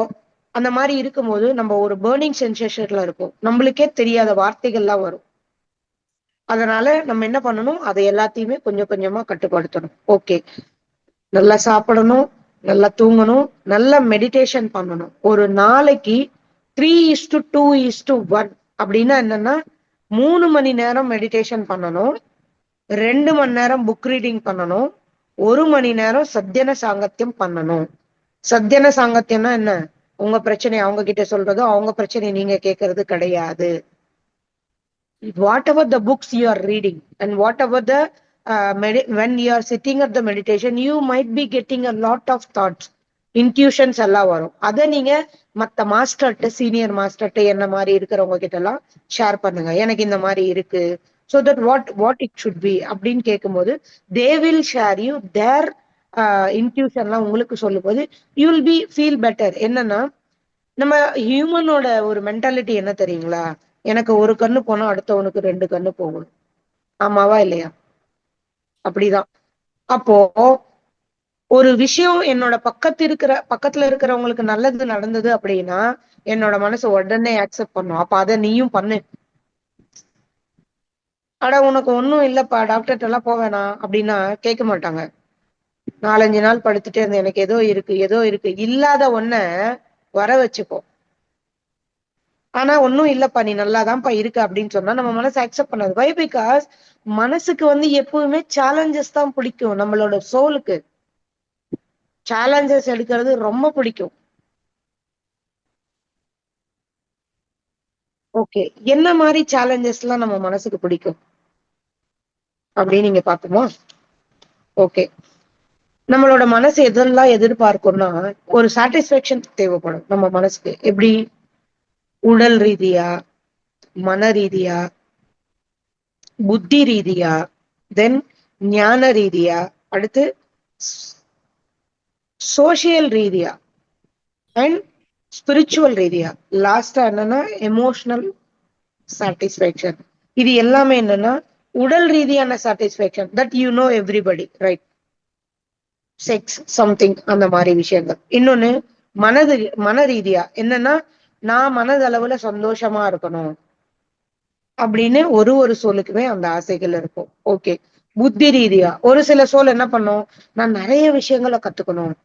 அந்த மாதிரி இருக்கும்போது நம்ம ஒரு பேர்னிங் சென்சேஷன்ல இருக்கும். நம்மளுக்கே தெரியாத வார்த்தைகள்லாம் வரும். அதனால நம்ம என்ன பண்ணணும், அதை எல்லாத்தையுமே கொஞ்சம் கொஞ்சமா கட்டுப்படுத்தணும். ஓகே, நல்லா சாப்பிடணும், நல்லா தூங்கணும், நல்லா மெடிடேஷன் பண்ணணும். ஒரு நாளைக்கு 3:2:1 அப்படின்னா என்னன்னா 3 மணி நேரம் மெடிடேஷன் பண்ணணும், 2 மணி நேரம் புக் ரீடிங் பண்ணணும், 1 மணி நேரம் சத்தியன சாங்கத்தியம் பண்ணணும். சத்தியன சாங்கத்தியம்னா என்ன, உங்க பிரச்சனை அவங்க கிட்ட சொல்றதோ அவங்க பிரச்சனை நீங்க கேட்கறது கிடையாது. Whatever the books you are reading and whatever the when you are sitting at the meditation, you might be getting a lot of thoughts, intuitions எல்லாம் வரும். அதை நீங்க மத்த மாஸ்டர்ட்ட, சீனியர் மாஸ்டர்ட்ட என்ன மாதிரி இருக்கிறவங்க கிட்ட எல்லாம் ஷேர் பண்ணுங்க. எனக்கு இந்த மாதிரி இருக்கு, so that what it should be அப்படின்னு கேட்கும்போது they will share you their இன்ட்யூஷன்லாம் உங்களுக்கு சொல்லும் போது you will be feel better. என்னன்னா நம்ம ஹியூமனோட ஒரு மென்டாலிட்டி என்ன தெரியுங்களா, எனக்கு ஒரு கண்ணு போனா அடுத்தவனுக்கு 2 கண்ணு போகணும். ஆமாவா இல்லையா? அப்படிதான். அப்போ ஒரு விஷயம் என்னோட பக்கத்துல இருக்கிறவங்களுக்கு நல்லது நடந்தது அப்படின்னா என்னோட மனசு உடனே அக்செப்ட் பண்ணும். அப்ப அதை நீயும் பண்ணு. அட உனக்கு ஒண்ணும் இல்லப்பா, டாக்டர்கிட்ட எல்லாம் போவேனா அப்படின்னா கேட்க மாட்டாங்க. 4-5 நாள் படுத்துட்டே இருந்தேன், எனக்கு ஏதோ இருக்கு இல்லாத ஒன்ன வர வச்சுப்போம். ஆனா ஒன்னும் இல்லப்பா நீ நல்லாதான்ப்பா இருக்க அப்படின்னு சொன்னா நம்ம மனசு அக்செப்ட் பண்ணாது. வை? பிகாஸ் மனசுக்கு வந்து எப்பவுமே சேலஞ்சஸ் தான் பிடிக்கும். நம்மளோட சோலுக்கு சேலஞ்சஸ் எடுக்கிறது ரொம்ப பிடிக்கும். ஓகே, என்ன மாதிரி சேலஞ்சஸ் எல்லாம் நம்ம மனசுக்கு பிடிக்கும் அப்படின்னு நீங்க பாக்குமா? ஓகே, நம்மளோட மனசு எதெல்லாம் எதிர்பார்க்கும்னா ஒரு சாட்டிஸ்பேக்ஷன் தேவைப்படும் நம்ம மனசுக்கு. எப்படி? உடல் ரீதியா, மன ரீதியா, புத்தி ரீதியா, தென் ஞான ரீதியா, அடுத்து சோசியல் ரீதியா அண்ட் ஸ்பிரிச்சுவல் ரீதியா, லாஸ்டா என்னன்னா எமோஷனல் சாட்டிஸ்பேக்ஷன். இது எல்லாமே என்னன்னா உடல் ரீதியான satisfaction, that you know everybody right, sex something அந்த மாதிரி விஷயங்கள். இன்னொன்னு மன ரீதியா என்னன்னா நான் மனதளவுல சந்தோஷமா இருக்கணும் அப்படின்னு ஒரு சோலுக்குமே அந்த ஆசைகள் இருக்கும். ஓகே, புத்தி ரீதியா ஒரு சில சோல் என்ன பண்ணும், நான் நிறைய விஷயங்களை கத்துக்கணும்,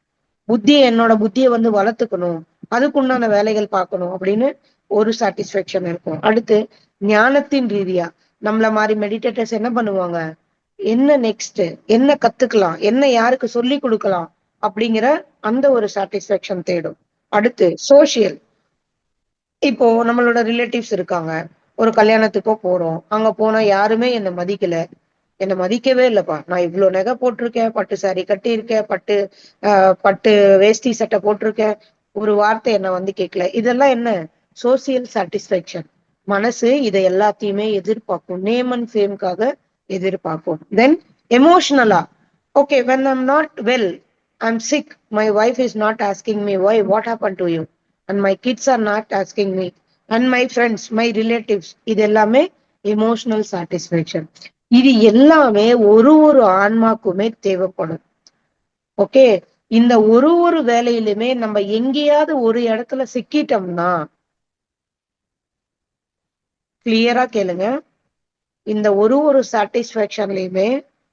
என்னோட புத்தியை வந்து வளர்த்துக்கணும், அதுக்குண்டான வேலைகள் பார்க்கணும் அப்படின்னு ஒரு சாட்டிஸ்பேக்ஷன் இருக்கும். அடுத்து ஞானத்தின் ரீதியா நம்மள மாதிரி மெடிடேட்டர்ஸ் என்ன பண்ணுவாங்க, என்ன நெக்ஸ்ட், என்ன கத்துக்கலாம், என்ன யாருக்கு சொல்லி கொடுக்கலாம் அப்படிங்கிற அந்த ஒரு சாட்டிஸ்பேக்ஷன் தேடும். அடுத்து சோசியல், இப்போ நம்மளோட ரிலேட்டிவ்ஸ் இருக்காங்க, ஒரு கல்யாணத்துக்கோ போறோம், அங்க போனா யாருமே என்னை மதிக்கல, என்னை மதிக்கவே இல்லப்பா, நான் இவ்வளவு நகை போட்டிருக்கேன், பட்டு சாரி கட்டியிருக்கேன், பட்டு வேஷ்டி சட்டை போட்டிருக்கேன், ஒரு வார்த்தை என்ன வந்து கேட்கல. இதெல்லாம் என்ன? Social satisfaction. மனசு இதை எல்லாத்தையுமே எதிர்பார்க்கும், நேம் அண்ட் ஃபேம்காக எதிர்பார்க்கும். தென் எமோஷனலா, okay, when I'm not well, I'm sick, my wife is not asking me why, what happened to you, and my kids are not asking me, and my friends, my relatives, இது எல்லாமே emotional satisfaction. இது எல்லாமே ஒரு ஆன்மாக்குமே தேவைப்படும். Okay, இந்த ஒரு வேலையிலுமே நம்ம எங்கேயாவது ஒரு இடத்துல சிக்கிட்டோம்னா, கிளியரா கேளுங்க, இந்த ஒரு சாட்டிஸ்பேக்ஷன்லயுமே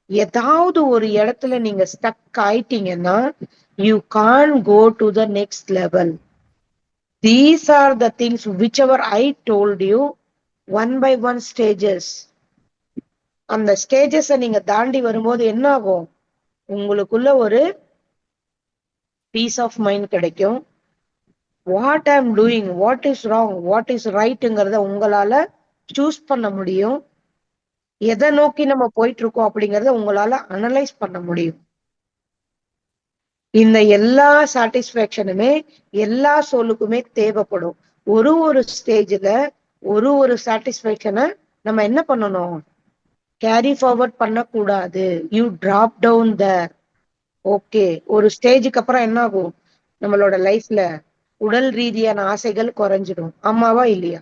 ஏதாவது ஒரு இடத்துல நீங்க ஸ்டக் ஆயிட்டீங்கன்னா you can go to the next level. These are the things which ever I told you, 1 by 1 stages. அந்த ஸ்டேஜஸை நீங்க தாண்டி வரும்போது என்ன ஆகும், உங்களுக்குள்ள ஒரு பீஸ் ஆஃப் மைண்ட் கிடைக்கும். What I am doing, what is wrong, what is ரைட்ங்கிறத உங்களால சூஸ் பண்ண முடியும். எதை நோக்கி நம்ம போயிட்டு இருக்கோம் அப்படிங்கறத உங்களால அனலைஸ் பண்ண முடியும். இந்த எல்லா சாட்டிஸ்பேக்ஷனுமே எல்லா சோலுக்குமே தேவைப்படும். ஒரு ஸ்டேஜ்ல ஒரு சாட்டிஸ்பேக்ஷனை நம்ம என்ன பண்ணணும், கேரி ஃபார்வர்ட் பண்ணக்கூடாது. You drop down there. Okay, ஒரு ஸ்டேஜுக்கு அப்புறம் என்ன ஆகும், நம்மளோட லைஃப்ல உடல் ரீதியான ஆசைகள் குறைஞ்சிடும். ஆமாவா இல்லையா?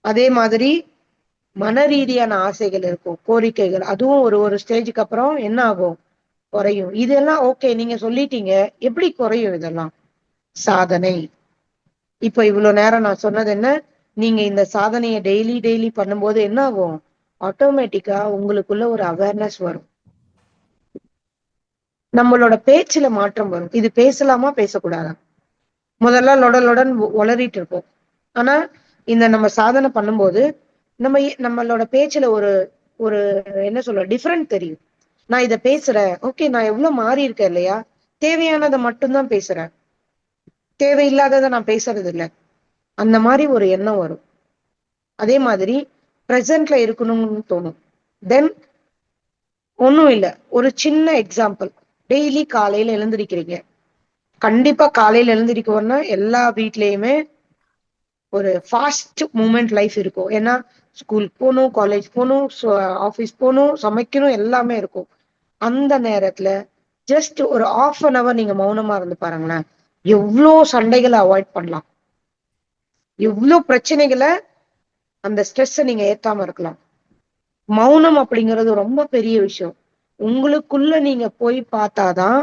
அதே மாதிரி மன ரீதியான ஆசைகள் இருக்கும், கோரிக்கைகள், அதுவும் ஒரு ஸ்டேஜுக்கு அப்புறம் என்ன ஆகும், குறையும். இதெல்லாம் ஓகே, நீங்க சொல்லிட்டீங்க. எப்படி குறையும் இதெல்லாம்? சாதனை. இப்ப இவ்வளவு நேரம் நான் சொன்னது என்ன, நீங்க இந்த சாதனையை டெய்லி டெய்லி பண்ணும்போது என்ன ஆகும், ஆட்டோமேட்டிக்கா உங்களுக்குள்ள ஒரு அவேர்னஸ் வரும். நம்மளோட பேச்சுல மாற்றம் வரும். இது பேசலாமா பேசக்கூடாதா? முதல்ல லொடன் உளறிட்டு இருப்போம். ஆனா இந்த நம்ம சாதனை பண்ணும்போது நம்மளோட பேச்சுல ஒரு ஒரு என்ன சொல்ல டிஃபரெண்ட் தெரியும். நான் இத பேசுறேன், ஓகே, நான் எவ்வளவு மாறி இருக்கேன் இல்லையா? தேவையானதை மட்டும்தான் பேசுறேன், தேவையில்லாததை நான் பேசுறது இல்லை. அந்த மாதிரி ஒரு எண்ணம் வரும். அதே மாதிரி பிரசன்ட்ல இருக்கணும்னு தோணும். தென் ஒண்ணும் இல்ல, ஒரு சின்ன எக்ஸாம்பிள். டெய்லி காலையில எழுந்திருக்கிறீங்க. கண்டிப்பா காலையில எழுந்திருக்கோம்னா எல்லா வீட்லயுமே ஒரு ஃபாஸ்ட் மூமெண்ட் லைஃப் இருக்கும். ஏன்னா ஸ்கூல் போகணும், காலேஜ் போகணும், ஆஃபீஸ் போகணும், சமைக்கணும், எல்லாமே இருக்கும். அந்த நேரத்துல ஜஸ்ட் ஒரு ½ நீங்க மௌனமா இருந்து பாருங்களேன். எவ்வளோ சண்டைகளை அவாய்ட் பண்ணலாம், எவ்வளோ பிரச்சனைகளை, அந்த ஸ்ட்ரெஸ்ஸை நீங்க ஏத்தாம இருக்கலாம். மௌனம் அப்படிங்கிறது ரொம்ப பெரிய விஷயம். உங்களுக்குள்ள நீங்க போய் பார்த்தாதான்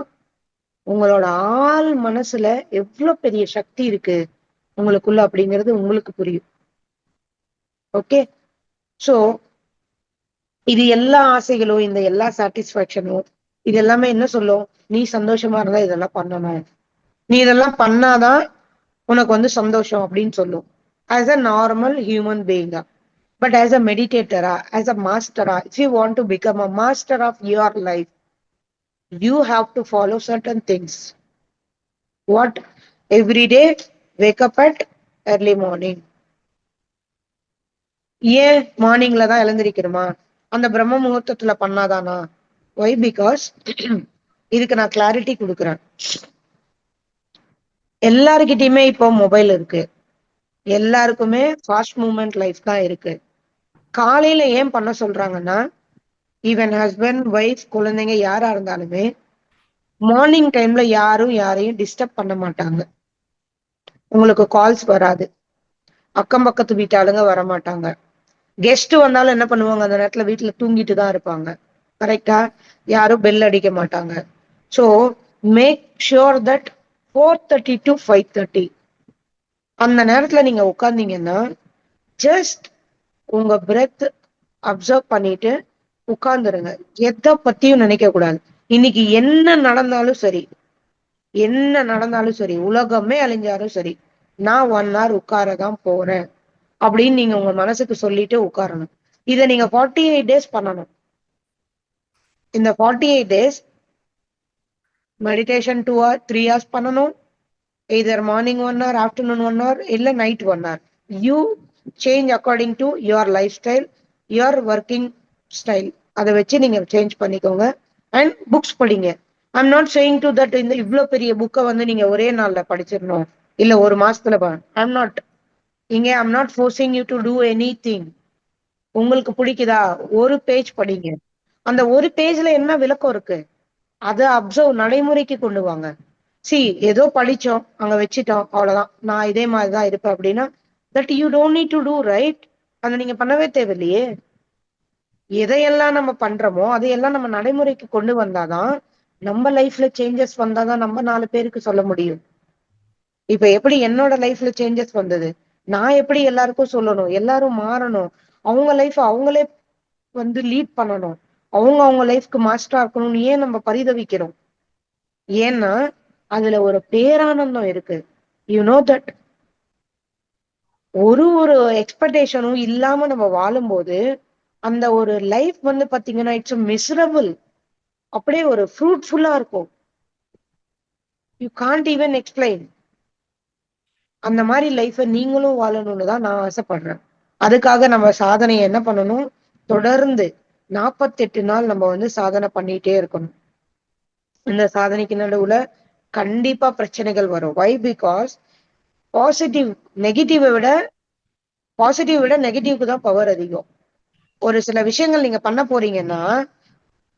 உங்களோட ஆள் மனசுல எவ்வளவு பெரிய சக்தி இருக்கு உங்களுக்குள்ள அப்படிங்கிறது உங்களுக்கு புரியும். ஓகே, சோ இது எல்லா ஆசைகளும், இந்த எல்லா சாட்டிஸ்பாக்சனும், இது எல்லாமே என்ன சொல்லும், நீ சந்தோஷமா இருந்தா இதெல்லாம் பண்ணணும், நீ இதெல்லாம் பண்ணாதான் உனக்கு சந்தோஷம் அப்படின்னு சொல்லும். ஆஸ் அ நார்மல் ஹியூமன் பீயிங்கா. பட் ஆஸ் அ மெடிடேட்டரா, ஆஸ் அ மாஸ்டரா, if you want to become a master of your life, you have to follow certain things. What? Every day wake up at early morning. ஏன் மார்னிங்ல தான் எழுந்திருக்கணுமா? அந்த பிரம்ம முகூர்த்தத்துல பண்ணாதானா? Y? Because இதுக்கு நான் clarity கொடுக்குறேன். எல்லாருக்கிட்டையுமே இப்போ மொபைல் இருக்கு, எல்லாருக்குமே ஃபாஸ்ட் மூவ்மெண்ட் லைஃப் தான் இருக்கு. காலையில ஏன் பண்ண சொல்றாங்கன்னா, ஈவன் ஹஸ்பண்ட், ஒய்ஃப், குழந்தைங்க யாரா இருந்தாலுமே மார்னிங் டைம்ல யாரும் யாரையும் டிஸ்டர்ப் பண்ண மாட்டாங்க. உங்களுக்கு கால்ஸ் வராது, அக்கம் பக்கத்து வீட்டாளுங்க வரமாட்டாங்க. கெஸ்ட் வந்தாலும் என்ன பண்ணுவாங்க, அந்த நேரத்துல வீட்டுல தூங்கிட்டு தான் இருப்பாங்க. கரெக்டா? யாரும் பெல் அடிக்க மாட்டாங்க. So make sure that 4:30 to 5:30 அந்த நேரத்துல நீங்க உட்கார்ந்தீங்கன்னா ஜஸ்ட் உங்க பிரெத் அப்சர்வ் பண்ணிட்டு உட்கார்ந்துருங்க. எதை பத்தியும் நினைக்க கூடாது. இன்னைக்கு என்ன நடந்தாலும் சரி, என்ன நடந்தாலும் சரி, உலகமே அழிஞ்சாலும் சரி, நான் 1 hour உட்காரதான் போறேன் அப்படின்னு நீங்க உங்க மனசுக்கு சொல்லிட்டு உட்காரணும். இதை நீங்க 48 days பண்ணணும். இந்த 48 days மெடிடேஷன் 2 hours 3 hours பண்ணணும். Either morning 1 hour, afternoon 1 hour, இல்ல night 1 hour. You change according to your life style, your working style. அதை வச்சு நீங்க சேஞ்ச் பண்ணிக்கோங்க. அண்ட் புக்ஸ் படிங்க. I'm not saying to that இந்த இவ்வளவு பெரிய புக்கை நீங்க ஒரே நாள்ல படிச்சிடணும், இல்ல ஒரு மாசத்துல. ஐம் நாட் இங்க I'm not forcing you to do anything. உங்களுக்கு பிடிக்குதா, ஒரு பேஜ் படிங்க. அந்த ஒரு பேஜ்ல என்ன விளக்கம் இருக்கு, அதை அப்சர்வ் நடைமுறைக்கு கொண்டு வாங்க. சி, ஏதோ படிச்சோம், அங்க வச்சுட்டோம், அவ்வளவுதான், நான் இதே மாதிரிதான் இருப்பேன் அப்படின்னா that you don't need to do, right? அதை நீங்க பண்ணவே தேவையில்லையே. எதையெல்லாம் நம்ம பண்றோமோ அதையெல்லாம் நம்ம நடைமுறைக்கு கொண்டு வந்தாதான், நம்ம லைஃப்ல சேஞ்சஸ் வந்தாதான் நம்ம 4 பேருக்கு சொல்ல முடியும். இப்ப எப்படி என்னோட லைஃப்ல சேஞ்சஸ் வந்தது, நான் எப்படி எல்லாருக்கும் சொல்லணும், எல்லாரும் மாறணும், அவங்க லைஃப் அவங்களே லீட் பண்ணணும், அவங்க லைஃப்க்கு மாஸ்டரா இருக்கணும்னு ஏன் நம்ம பரிதவிக்கிறோம்? ஏன்னா அதுல ஒரு பேரானந்தம் இருக்கு. யூ நோ தட் ஒரு எக்ஸ்பெக்டேஷனும் இல்லாம நம்ம வாழும்போது அந்த ஒரு லைஃப் பாத்தீங்கன்னா இட்ஸ் மிசரபிள். அப்படியே ஒரு ஃப்ரூட்ஃபுல்லா இருக்கும். You can't even explain. அந்த மாதிரி லைஃபை நீங்களும் வாழணும்னு தான் நான் ஆசைப்படுறேன். அதுக்காக நம்ம சாதனையை என்ன பண்ணணும், தொடர்ந்து 48 நாள் நம்ம வந்து சாதனை பண்ணிட்டே இருக்கணும். இந்த சாதனைக்கு நடுவுல கண்டிப்பா பிரச்சனைகள் வரும். வை? பிகாஸ் பாசிட்டிவ் பாசிட்டிவ் விட நெகட்டிவ்க்கு தான் பவர் அதிகம். ஒரு சில விஷயங்கள் நீங்க பண்ண போறீங்கன்னா,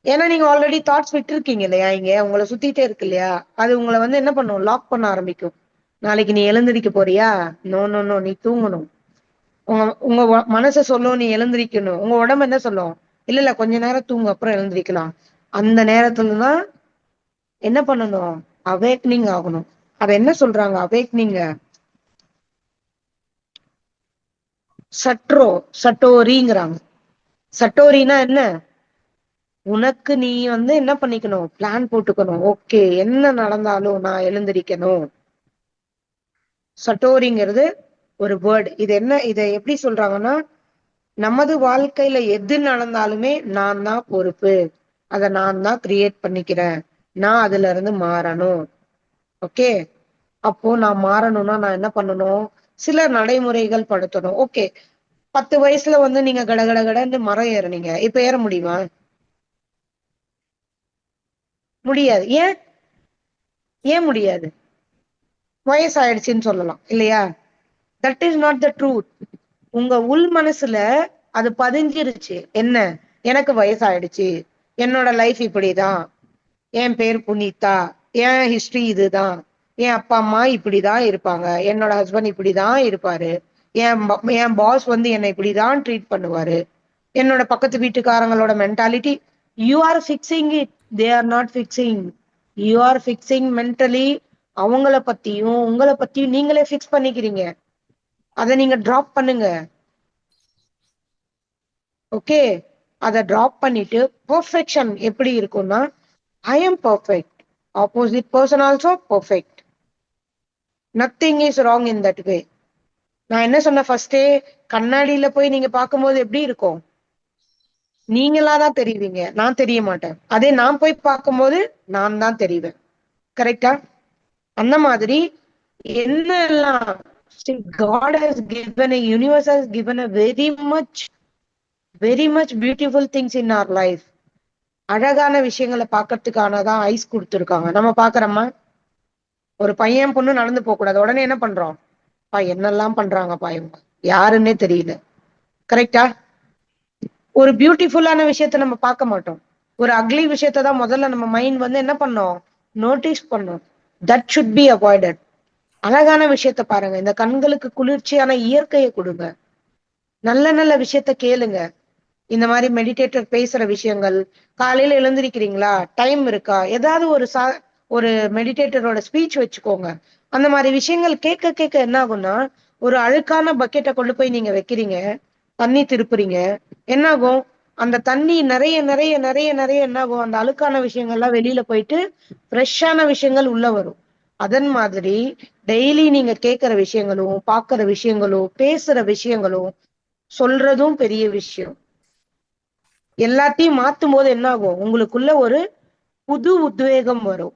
ஏன்னா நீங்க ஆல்ரெடி தாட்ஸ் விட்டுருக்கீங்க இல்லையா, இங்க உங்களை சுத்திட்டே இருக்கு இல்லையா, அது உங்களை வந்து என்ன பண்ணும், லாக் பண்ண ஆரம்பிக்கும். நாளைக்கு நீ எழுந்திருக்க போறியா? நோ நோ நோ, நீ தூங்கணும். உங்க உங்க மனசை சொல்லும் நீ எழுந்திருக்கணும். உங்க உடம்பு என்ன சொல்லும், இல்ல இல்ல கொஞ்ச நேரம் தூங்க, அப்புறம் எழுந்திருக்கலாம். அந்த நேரத்துலதான் என்ன பண்ணணும், அவேக்னிங் ஆகணும். அத என்ன சொல்றாங்க அவேக்னிங்க? சட்டோரிங்கிறாங்க. சட்டோரினா என்ன? உனக்கு நீ வந்து என்ன பண்ணிக்கணும், பிளான் போட்டுக்கணும். ஓகே, என்ன நடந்தாலும் நான் எழுந்திருக்கணும். சட்டோரிங்கிறது ஒரு வேர்டு. இது என்ன, இதை எப்படி சொல்றாங்கன்னா, நமது வாழ்க்கையில எது நடந்தாலுமே நான் தான் பொறுப்பு, அதை நான் தான் கிரியேட் பண்ணிக்கிறேன், நான் அதுல இருந்து மாறணும். ஓகே, அப்போ நான் மாறணும்னா நான் என்ன பண்ணணும், சில நடைமுறைகள் படுத்தணும். ஓகே, 10 வயசுல வந்து நீங்க கடகடகடன்னு மரம் ஏறுனீங்க, இப்ப ஏற முடியுமா? முடியாது. ஏன்? ஏன் முடியாது? வயசாயிடுச்சுன்னு சொல்லலாம் இல்லையா? That is not the truth. உங்க உள் மனசுல அது பதிஞ்சிருச்சு. என்ன? எனக்கு வயசாயிடுச்சு, என்னோட லைஃப் இப்படிதான், என் பேர் புனிதா, என் ஹிஸ்டரி இதுதான், என் அப்பா அம்மா இப்படிதான் இருப்பாங்க, என்னோட ஹஸ்பண்ட் இப்படிதான் இருப்பாரு, என் பாஸ் வந்து என்னை இப்படிதான் ட்ரீட் பண்ணுவாரு, என்னோட பக்கத்து வீட்டுக்காரங்களோட mentality. You are fixing it, they are not fixing. You are fixing mentally. அவங்கள பத்தியும் உங்களை பத்தியும் நீங்களே ஃபிக்ஸ் பண்ணிக்கிறீங்க. அதை நீங்க டிராப் பண்ணுங்க. ஓகே, அதை டிராப் பண்ணிட்டு பெர்ஃபெக்ஷன் எப்படி இருக்கும்னா, I am perfect, opposite person also perfect, nothing is wrong in that வே. நான் என்ன சொன்ன ஃபர்ஸ்டே, கண்ணாடியில போய் நீங்க பார்க்கும்போது எப்படி இருக்கும், நீங்களா தான் தெரிவிங்க, நான் தெரிய மாட்டேன். அதே நான் போய் பார்க்கும்போது நான் தான் தெரிவேன். கரெக்டா? அந்த மாதிரி என்னெல்லாம் God has given, a universe has given a very much beautiful things in our life. அழகான விஷயங்களை பார்க்கறதுக்கானதான் ஐஸ் கொடுத்துருக்காங்க. நம்ம பாக்குறோமா? ஒரு பையன் பொண்ணு நடந்து போக கூடாது, உடனே என்ன பண்றோம், பா என்னெல்லாம் பண்றாங்கப்பா இவங்க, யாருன்னே தெரியல. கரெக்டா? ஒரு பியூட்டிஃபுல்லான விஷயத்த நம்ம பார்க்க மாட்டோம், ஒரு அக்லி விஷயத்த தான் முதல்ல நம்ம மைண்ட் வந்து என்ன பண்ணோம், நோட்டீஸ் பண்ணோம். That should be avoided. அழகான விஷயத்த பாருங்க, இந்த கண்களுக்கு குளிர்ச்சியான இயற்கையை கொடுங்க, நல்ல நல்ல விஷயத்த கேளுங்க. இந்த மாதிரி மெடிடேட்டர் பேசுற விஷயங்கள், காலையில எழுந்திருக்கிறீங்களா, டைம் இருக்கா, ஏதாவது ஒரு மெடிடேட்டரோட ஸ்பீச் வச்சுக்கோங்க. அந்த மாதிரி விஷயங்கள் கேட்க கேட்க என்ன ஆகும்னா, ஒரு அழுக்கான பக்கெட்டை கொண்டு போய் நீங்க வைக்கிறீங்க, தண்ணி திருப்புறீங்க, என்ன ஆகும், அந்த தண்ணி நிறைய நிறைய நிறைய நிறைய என்ன ஆகும், அந்த அழுக்கான விஷயங்கள்லாம் வெளியில போயிட்டு ஃப்ரெஷ்ஷான விஷயங்கள் உள்ள வரும். அதன் மாதிரி டெய்லி நீங்க கேட்கிற விஷயங்களும், பாக்குற விஷயங்களும், பேசுற விஷயங்களும், சொல்றதும் பெரிய விஷயம். எல்லாத்தையும் மாத்தும் போது என்ன ஆகும், உங்களுக்குள்ள ஒரு புது உத்வேகம் வரும்,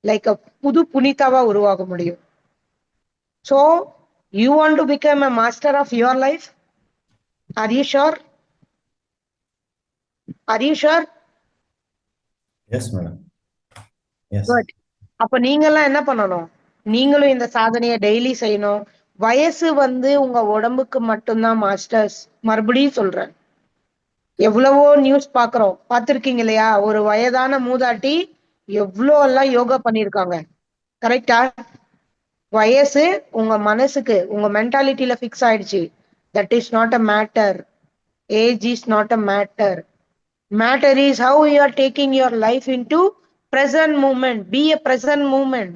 லைக் புது புனிதாவா உருவாக முடியும். So you want to become a master of your life? Are you sure? Are you sure? Yes madam. Yes. Good. அப்ப நீங்க எல்லாம் என்ன பண்ணணும், நீங்களும் இந்த சாதனையை டெய்லி செய்யணும். வயசு வந்து உங்க உடம்புக்கு மட்டும்தான் மாஸ்டர்ஸ். மறுபடியும் சொல்றேன், எவ்வளவோ நியூஸ் பாக்குறோம், பார்த்திருக்கீங்க இல்லையா, ஒரு வயதான மூதாட்டி எவ்வளோ எல்லாம் யோகா பண்ணிருக்காங்க. கரெக்டா? வயசு உங்க மனசுக்கு, உங்க மென்டாலிட்டியில பிக்ஸ் ஆயிடுச்சு. That is not a matter. Age is not a matter. Matter is how you are taking your life into present moment. Be a present moment.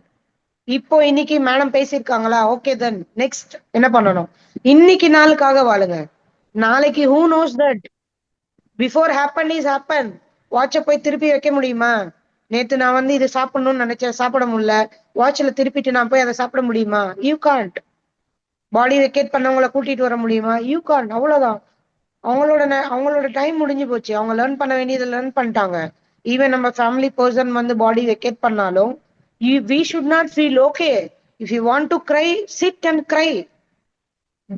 இப்போ இன்னைக்கு மேடம் பேசியிருக்காங்களா, ஓகே, தென் நெக்ஸ்ட் என்ன பண்ணணும், இன்னைக்கு நாளுக்காக வாழுங்க. நாளைக்கு who knows that, before happen is happen. வாட்சை போய் திருப்பி வைக்க முடியுமா? நேத்து நான் வந்து இது சாப்பிடணும்னு நினைச்சேன், சாப்பிட முடியல, வாட்ச்ல திருப்பிட்டு நான் போய் அதை சாப்பிட முடியுமா? You can't. பாடி வெக்கேட் பண்ணவங்களை கூட்டிட்டு வர முடியுமா? You can't. அவ்வளவுதான். அவங்களோட டைம் முடிஞ்சு போச்சு, அவங்க லேர்ன் பண்ண வேண்டியதை லேர்ன் பண்ணிட்டாங்க. ஈவன் நம்ம ஃபேமிலி பர்சன் வந்து பாடி வெக்கேட் பண்ணாலும் we should not feel okay. If you want to cry, sit and cry.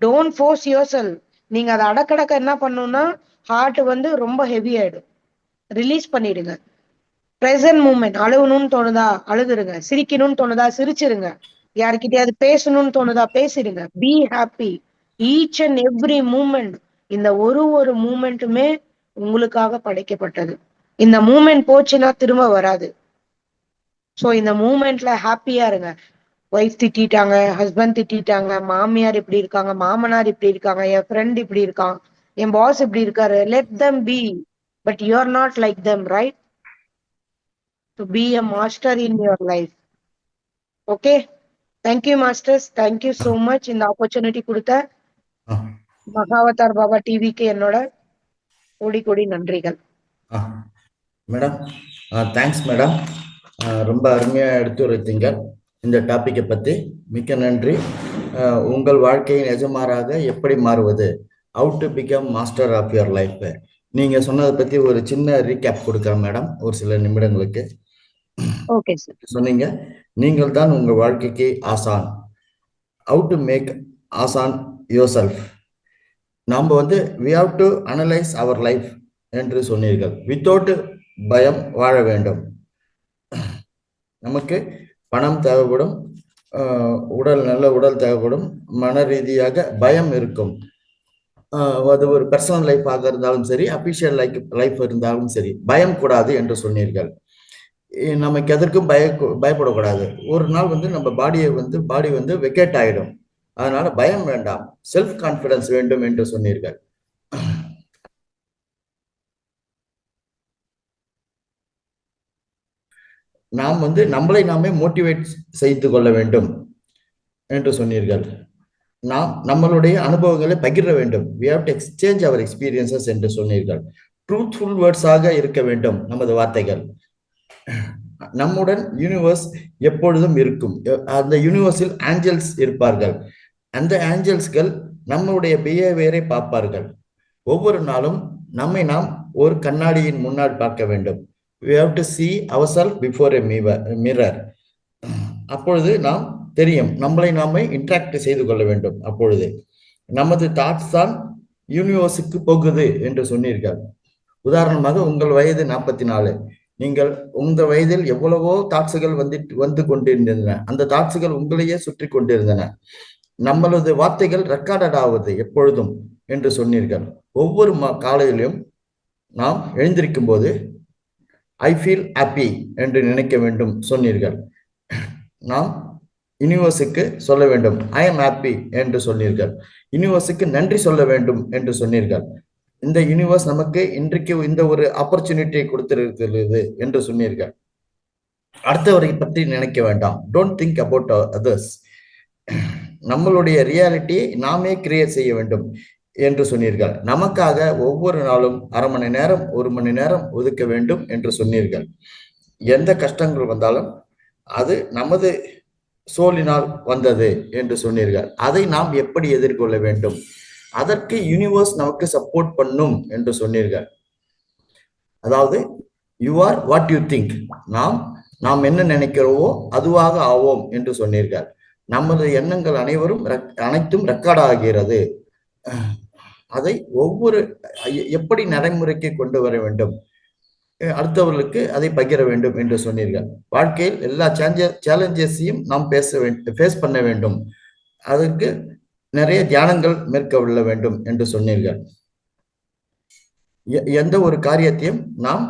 Don't force yourself. நீங்க அதை அடக்கடக்க என்ன பண்ணணும்னா ஹார்ட் வந்து ரொம்ப ஹெவி ஆயிடும். ரிலீஸ் பண்ணிடுங்க. Present moment. அழுகணும்னு தோணுதா அழுதுருங்க, சிரிக்கணும்னு தோணுதா சிரிச்சிருங்க, யாருக்கிட்டயாவது பேசணும்னு தோணுதா பேசிடுங்க. Be happy. Each and every moment, இந்த ஒரு மூமெண்ட்டுமே உங்களுக்காக படைக்கப்பட்டது. இந்த மூமெண்ட் போச்சுன்னா திரும்ப வராது. சோ இந்த மூமெண்ட்ல ஹாப்பியா இருங்க. ஒய்ஃப் திட்டாங்க, ஹஸ்பண்ட் திட்டாங்க, மாமியார் இப்படி இருக்காங்க, மாமனார் இப்படி இருக்காங்க, என் ஃப்ரெண்ட் இப்படி இருக்கான், என் பாஸ் இப்படி இருக்காரு. Let them be, but you are not like them, right? To be a master in your life. Okay, thank you masters, thank you so much இந்த ஆப்பர்ச்சுனிட்டி கொடுத்த மகாவதார் பாபா டிவிக்கு என்னோட கோடி கோடி நன்றிகள். Madam, thanks madam. ரொம்ப அருமையாக எடுத்துரைத்தீங்க இந்த டாப்பிக்கை பற்றி. மிக்க நன்றி. உங்கள் வாழ்க்கையின் எஜமாராக எப்படி மாறுவது, how to become master of your life, நீங்கள் சொன்னதை பற்றி ஒரு சின்ன ரீகேப் கொடுக்குறேன் மேடம், ஒரு சில நிமிடங்களுக்கு. Okay sir. சொன்னீங்க, நீங்கள் தான் உங்கள் வாழ்க்கைக்கு ஆசான். ஹவு டு மேக் ஆசான் யுவர் செல்ஃப். நாம் வந்து we have to analyze our life என்று சொன்னீர்கள். வித்தவுட் பயம் வாழ வேண்டும். நமக்கு பணம் தேவைப்படும், நல்ல உடல் தேவைப்படும், மன ரீதியாக பயம் இருக்கும். அது ஒரு பர்சனல் லைஃபாக இருந்தாலும் சரி, அபிஷியல் லைஃப் இருந்தாலும் சரி, பயம் கூடாது என்று சொன்னீர்கள். நமக்கு எதற்கும் பயப்படக்கூடாது. ஒரு நாள் வந்து நம்ம பாடி வந்து வெக்கேட் ஆயிடும். அதனால பயம் வேண்டாம், செல்ஃப் கான்பிடன்ஸ் வேண்டும் என்று சொன்னீர்கள். நாம் வந்து நம்மளை நாமே மோட்டிவேட் செய்து கொள்ள வேண்டும் என்று சொன்னீர்கள். நாம் நம்மளுடைய அனுபவங்களை பகிர வேண்டும். we have to exchange our experiences என்று சொன்னீர்கள். ட்ரூத்ஃபுல் வேர்ட்ஸாக இருக்க வேண்டும் நமது வார்த்தைகள். நம்முடன் யூனிவர்ஸ் எப்பொழுதும் இருக்கும். அந்த யூனிவர்ஸில் ஆஞ்சல்ஸ் இருப்பார்கள். அந்த ஆஞ்சல்ஸ்கள் நம்மளுடைய பிஹேவியரை பார்ப்பார்கள். ஒவ்வொரு நாளும் நம்மை நாம் ஒரு கண்ணாடியின் முன்னால் பார்க்க வேண்டும். we have to see ourselves before a mirror. அப்பொழுது நாம் தெரியும், நம்மளை நாமே இன்ட்ராக்ட் செய்து கொள்ள வேண்டும். அப்பொழுது நமது தாட்ஸ் தான் யூனிவர்ஸுக்கு போகுது என்று சொன்னீர்கள். உதாரணமாக, உங்கள் வயது 44. நீங்கள் உங்கள் வயதில் எவ்வளவோ தாட்ஸுகள் வந்து கொண்டிருந்தன. அந்த தாட்ஸுகள் உங்களையே சுற்றி கொண்டிருந்தன. நம்மளது வார்த்தைகள் ரெக்கார்டட் ஆவது எப்பொழுதும் என்று சொன்னீர்கள். ஒவ்வொரு காலையிலும் நாம் எழுந்திருக்கும் போது ஐ ஃபீல் ஹாப்பி என்று நினைக்க வேண்டும் சொன்னீர்கள். நாம் யூனிவர்ஸுக்கு சொல்ல வேண்டும், ஐ எம் ஹாப்பி என்று சொன்னீர்கள். யூனிவர்ஸுக்கு நன்றி சொல்ல வேண்டும் என்று சொன்னீர்கள். இந்த யூனிவர்ஸ் நமக்கு இன்றைக்கு இந்த ஒரு ஆப்பர்ச்சுனிட்டியை கொடுத்திருக்கிறது என்று சொன்னீர்கள். அடுத்தவரை பற்றி நினைக்க வேண்டாம், டோன்ட் திங்க் அபவுட் அதர்ஸ். நம்மளுடைய ரியாலிட்டியை நாமே கிரியேட் செய்ய வேண்டும் என்று சொன்னீர்கள். நமக்காக ஒவ்வொரு நாளும் அரை மணி நேரம் 1 மணி நேரம் ஒதுக்க வேண்டும் என்று சொன்னீர்கள். எந்த கஷ்டங்கள் வந்தாலும் அது நமது சோலினால் வந்தது என்று சொன்னீர்கள். அதை நாம் எப்படி எதிர்கொள்ள வேண்டும், அதற்கு யூனிவர்ஸ் நமக்கு சப்போர்ட் பண்ணும் என்று சொன்னீர்கள். அதாவது you are what you think. நாம் என்ன நினைக்கிறோமோ அதுவாக ஆவோம் என்று சொன்னீர்கள். நமது எண்ணங்கள் அனைத்தும் ரெக்கார்ட் ஆகிறது. அதை எப்படி நடைமுறைக்கு கொண்டு வர வேண்டும், அடுத்தவர்களுக்கு அதை பகிர வேண்டும் என்று சொன்னீர்கள். வாழ்க்கையில் எல்லா சேலஞ்சஸையும் நாம் ஃபேஸ் பண்ண வேண்டும். அதற்கு நிறைய தியானங்கள் மேற்கொள்ள வேண்டும் என்று சொன்னீர்கள். எந்த ஒரு காரியத்தையும் நாம்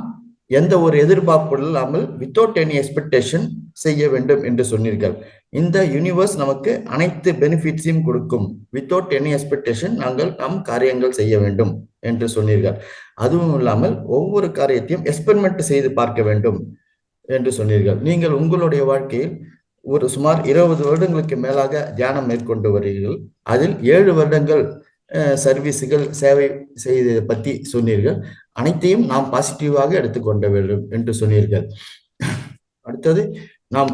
எந்த ஒரு எதிர்பார்ப்பு இல்லாமல் வித்தவுட் எனி எக்ஸ்பெக்டேஷன் செய்ய வேண்டும் என்று சொன்னீர்கள். இந்த யூனிவர்ஸ் நமக்கு அனைத்து பெனிஃபிட்ஸையும் கொடுக்கும். வித்தவுட் எனி எக்ஸ்பெக்டேஷன் நாம் காரியங்கள் செய்ய வேண்டும் என்று சொன்னீர்கள். அதுவும் இல்லாமல் ஒவ்வொரு காரியத்தையும் எக்ஸ்பெரிமெண்ட் செய்து பார்க்க வேண்டும் என்று சொன்னீர்கள். நீங்கள் உங்களுடைய வாழ்க்கையில் ஒரு சுமார் 20 வருடங்களுக்கு மேலாக தியானம் மேற்கொண்டு வருகிறீர்கள். அதில் 7 வருடங்கள் சர்வீஸுகள் சேவை செய்ததை பற்றி சொன்னீர்கள். அனைத்தையும் நாம் பாசிட்டிவாக எடுத்துக்கொள்ள வேண்டும் என்று சொன்னீர்கள். அடுத்தது நாம்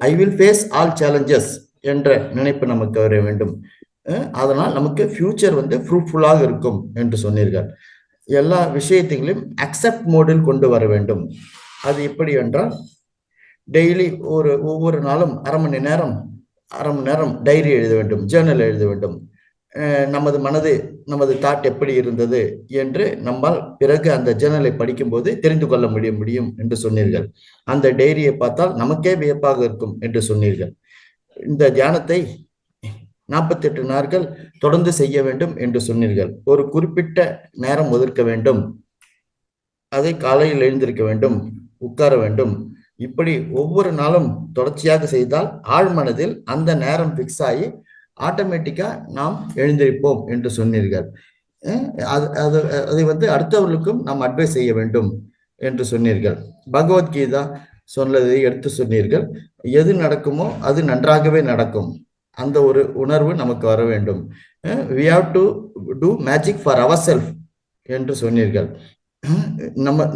I will face all challenges என்ற நினைப்பு நமக்கு வர வேண்டும். அதனால் நமக்கு ஃபியூச்சர் ஃப்ரூட்ஃபுல்லாக இருக்கும் என்று சொன்னீர்கள். எல்லா விஷயத்தையும் அக்செப்ட் மோடில் கொண்டு வர வேண்டும். அது எப்படி என்றால், டெய்லி ஒவ்வொரு நாளும் அரை மணி நேரம் டைரி எழுத வேண்டும், ஜேர்னல் எழுத வேண்டும். நமது மனது நமது தாட் எப்படி இருந்தது என்று நம்மால் பிறகு அந்த ஜேர்னலை படிக்கும்போது தெரிந்து கொள்ள முடியும் என்று சொன்னீர்கள். அந்த டைரியை பார்த்தால் நமக்கே வியப்பாக இருக்கும் என்று சொன்னீர்கள். இந்த தியானத்தை 48 நாட்கள் தொடர்ந்து செய்ய வேண்டும் என்று சொன்னீர்கள். ஒரு குறிப்பிட்ட நேரம் ஒதுக்க வேண்டும், அதை காலையில் எழுந்திருக்க வேண்டும், உட்கார வேண்டும். இப்படி ஒவ்வொரு நாளும் தொடர்ச்சியாக செய்தால் ஆழ்மனதில் அந்த நேரம் பிக்ஸ் ஆகி ஆட்டோமேட்டிக்கா நாம் எழுந்திருப்போம் என்று சொன்னீர்கள். அதை அடுத்தவர்களுக்கும் நாம் அட்வைஸ் செய்ய வேண்டும் என்று சொன்னீர்கள். பகவத்கீதா சொன்னதை எடுத்து சொன்னீர்கள். எது நடக்குமோ அது நன்றாகவே நடக்கும். அந்த ஒரு உணர்வு நமக்கு வர வேண்டும். we have to do magic for ourselves என்று சொன்னீர்கள்.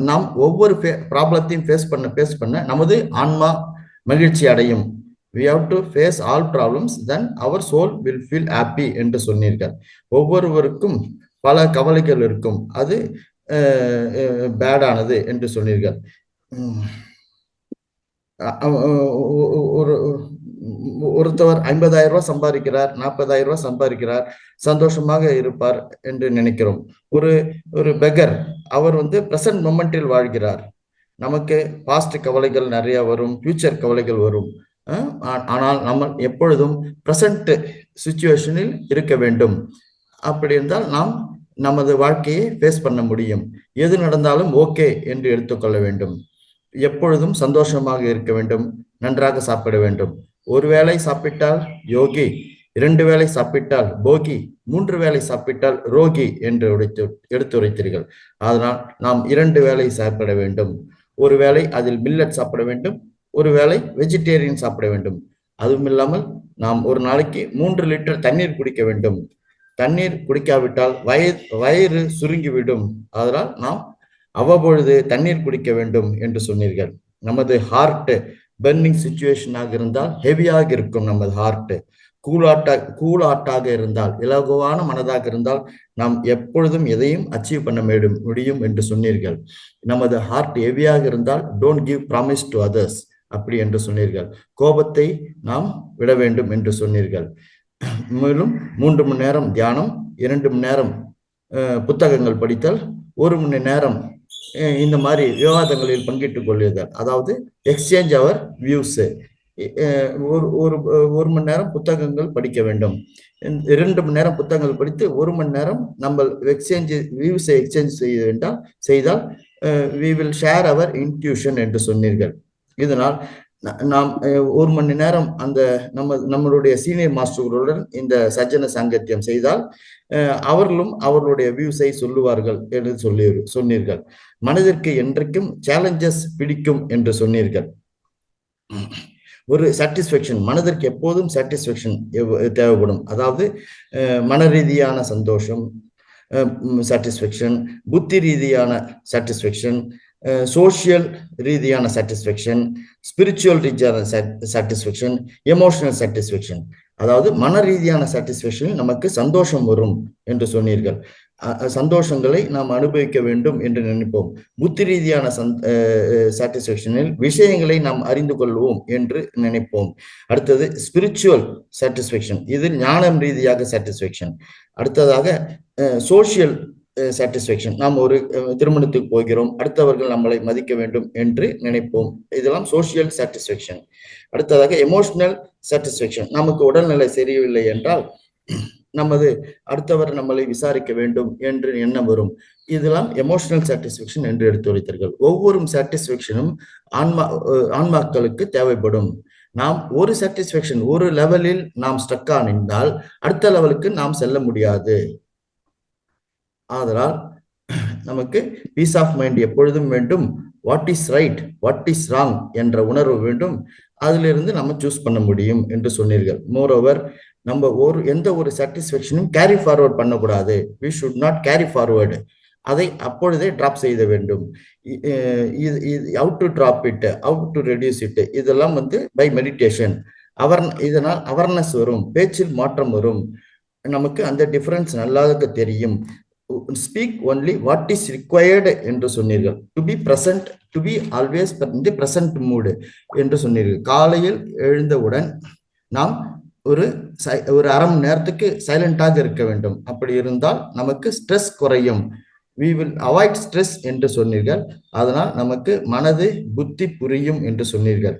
நாம் ஒவ்வொரு ப்ராப்ளத்தையும் ஃபேஸ் பண்ண நமது ஆன்மா மகிழ்ச்சி அடையும். we have to face all problems, then our soul will feel happy என்று சொன்னீர்கள். ஒவ்வொருவருக்கும் பல கவலைகள் இருக்கும், அது பேடானது என்று சொன்னீர்கள். ஒருத்தவர் 50,000 ரூபாய் சம்பாதிக்கிறார், 40,000 ரூபாய் சம்பாதிக்கிறார், சந்தோஷமாக இருப்பார் என்று நினைக்கிறோம். ஒரு பெகர், அவர் பிரசன்ட் மொமெண்டில் வாழ்கிறார். நமக்கு பாஸ்ட் கவலைகள் நிறைய வரும், ஃபியூச்சர் கவலைகள் வரும். ஆனால் நம்ம எப்பொழுதும் பிரசன்ட் சிச்சுவேஷனில் இருக்க வேண்டும். அப்படி இருந்தால் நாம் நமது வாழ்க்கையை ஃபேஸ் பண்ண முடியும். எது நடந்தாலும் ஓகே என்று எடுத்துக்கொள்ள வேண்டும். எப்பொழுதும் சந்தோஷமாக இருக்க வேண்டும். நன்றாக சாப்பிட வேண்டும். ஒரு வேளை சாப்பிட்டால் யோகி, 2 வேளை சாப்பிட்டால் போகி, 3 வேளை சாப்பிட்டால் ரோகி என்று எடுத்துரைத்தீர்கள். அதனால் நாம் 2 வேளை சாப்பிட வேண்டும். ஒரு வேளை அதில் மில்லட் சாப்பிட வேண்டும், ஒரு வேளை வெஜிடேரியன் சாப்பிட வேண்டும். அதுவும் இல்லாமல் நாம் ஒரு நாளைக்கு 3 லிட்டர் தண்ணீர் குடிக்க வேண்டும். தண்ணீர் குடிக்காவிட்டால் வயிறு சுருங்கிவிடும். அதனால் நாம் அவ்வப்பொழுது தண்ணீர் குடிக்க வேண்டும் என்று சொன்னீர்கள். நமது ஹார்ட் பர்னிங் சிச்சுவேஷனாக இருந்தால் ஹெவியாக இருக்கும். நமது ஹார்ட் கூலாட்டாக இருந்தால், இலகுவான மனதாக இருந்தால் நாம் எப்பொழுதும் எதையும் அச்சீவ் பண்ண முடியும் என்று சொன்னீர்கள். நமது ஹார்ட் ஹெவியாக இருந்தால் don't give promise to others அப்படி என்று சொன்னீர்கள். கோபத்தை நாம் விட வேண்டும் என்று சொன்னீர்கள். மேலும் 3 மணி நேரம் தியானம், 2 மணி நேரம் புத்தகங்கள் படித்தல், 1 மணி நேரம் இந்த மாதிரி விவாதங்களில் பங்கிட்டுக் கொள்ளுதல். அதாவது எக்ஸ்சேஞ்ச் அவர் வியூஸ். ஒரு மணி நேரம் புத்தகங்கள் படிக்க வேண்டும். 2 மணி நேரம் புத்தகங்கள் படித்து 1 மணி நேரம் நம்ம வியூஸை எக்ஸ்சேஞ்ச் செய்தால் we will share our intuition என்று சொன்னீர்கள். இதனால் நாம் 1 மணி நேரம் அந்த நம்மளுடைய சீனியர் மாஸ்டர்களுடன் இந்த சஜ்ஜன சாங்கத்தியம் செய்தால் அவர்களும் அவர்களுடைய வியூஸை சொல்லுவார்கள் என்று சொன்னீர்கள். மனதிற்கு என்றைக்கும் சேலஞ்சஸ் பிடிக்கும் என்று சொன்னீர்கள். ஒரு சாட்டிஸ்ஃபேக்ஷன், மனதிற்கு எப்போதும் சாட்டிஸ்ஃபேக்ஷன் தேவைப்படும். அதாவது மன ரீதியான சந்தோஷம் சாட்டிஸ்ஃபேக்ஷன், புத்தி ரீதியான சாட்டிஸ்ஃபேக்ஷன், சோசியல் ரீதியான சாட்டிஸ்ஃபேக்ஷன், ஸ்பிரிச்சுவல் ரீதியான சாட்டிஸ்ஃபேக்ஷன், எமோஷனல் சாட்டிஸ்ஃபேக்ஷன். அதாவது மன ரீதியான சாட்டிஸ்ஃபேக்ஷனில் நமக்கு சந்தோஷம் வரும் என்று சொன்னீர்கள். சந்தோஷங்களை நாம் அனுபவிக்க வேண்டும் என்று நினைப்போம். புத்தி ரீதியான சாட்டிஸ்ஃபேக்ஷனில் விஷயங்களை நாம் அறிந்து கொள்வோம் என்று நினைப்போம். அடுத்தது ஸ்பிரிச்சுவல் சாட்டிஸ்ஃபேக்ஷன், இது ஞானம் ரீதியாக சாட்டிஸ்ஃபேக்ஷன். அடுத்ததாக சோசியல் சாட்டிஸ்ஃபேக்ஷன், நாம் ஒரு திருமணத்துக்கு போகிறோம், அடுத்தவர்கள் நம்மளை மதிக்க வேண்டும் என்று நினைப்போம். இதெல்லாம் சோசியல் சாட்டிஸ்ஃபேக்ஷன். அடுத்ததாக எமோஷனல் சாட்டிஸ்ஃபேக்ஷன், நமக்கு உடல்நிலை சரியில்லை என்றால் நமது அடுத்தவர் நம்மளை விசாரிக்க வேண்டும் என்று எண்ணம் வரும். இதெல்லாம் எமோஷனல் சாட்டிஸ்ஃபேக்ஷன் என்று எடுத்துரைத்தீர்கள். ஒவ்வொரு சாட்டிஸ்ஃபேக்ஷனும் ஆன்மாக்களுக்கு தேவைப்படும். நாம் ஒரு சாட்டிஸ்ஃபேக்ஷன் ஒரு லெவலில் நாம் ஸ்டக் ஆனிருந்தால் அடுத்த லெவலுக்கு நாம் செல்ல முடியாது. ஆதலால் நமக்கு பீஸ் ஆஃப் மைண்ட் எப்பொழுதும் வேண்டும். What is right, what is wrong என்ற உணர்வு வேண்டும். அதிலிருந்து நம்ம சூஸ் பண்ண முடியும் என்று சொன்னீர்கள். மோரோவர், நம்ம எந்த ஒரு சாட்டிஸ்ஃபேக்ஷனும் கேரி ஃபார்வர்ட் பண்ணக்கூடாது. We should not carry forward. அதை அப்பொழுதே டிராப் செய்த வேண்டும். How to drop it, how to reduce it, இதெல்லாம் பை மெடிடேஷன். இதனால் அவேர்னஸ் வரும், பேச்சில் மாற்றம் வரும். நமக்கு அந்த டிஃபரன்ஸ் நல்லாக தெரியும். Speak only what is required என்று சொன்னீர்கள். To be present, to be always in the present mood என்று சொன்னீர்கள். காலையில் எழுந்தவுடன் நாம் ஒரு அரை மணி நேரத்துக்கு சைலண்டாக இருக்க வேண்டும். அப்படி இருந்தால் நமக்கு ஸ்ட்ரெஸ் குறையும். we will avoid stress என்று சொன்னீர்கள். அதனால் நமக்கு மனது புத்தி புரியும் என்று சொன்னீர்கள்.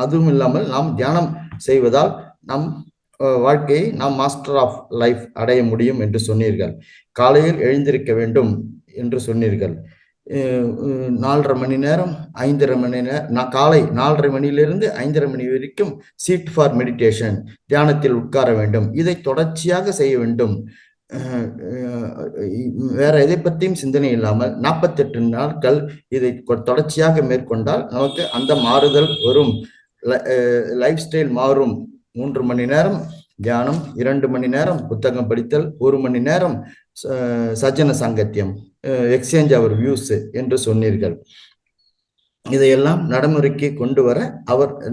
அதுவும் இல்லாமல் நாம் தியானம் செய்வதால் நம் வாழ்க்கையை நாம் மாஸ்டர் ஆஃப் லைஃப் அடைய முடியும் என்று சொன்னீர்கள். காலையில் எழுந்திருக்க வேண்டும் என்று சொன்னீர்கள். 4:30 மணி நேரம் 5:30 மணி நேரம் காலை 4:30 மணியிலிருந்து 5:30 மணி வரைக்கும் சீட் ஃபார் மெடிடேஷன், தியானத்தில் உட்கார வேண்டும். இதை தொடர்ச்சியாக செய்ய வேண்டும். வேற எதை பற்றியும் சிந்தனை இல்லாமல் 48 நாட்கள் இதை தொடர்ச்சியாக மேற்கொண்டால் நமக்கு அந்த மாறுதல் வரும். லைஃப் ஸ்டைல் மாறும். 3 மணி நேரம் தியானம், 2 மணி நேரம் புத்தகம் படித்தல், 1 மணி நேரம் சஜ்ஜன சாங்கத்தியம், எக்ஸ்சேஞ்ச் அவர் வியூஸ் என்று சொன்னீர்கள். இதையெல்லாம் நடைமுறைக்கு கொண்டு வர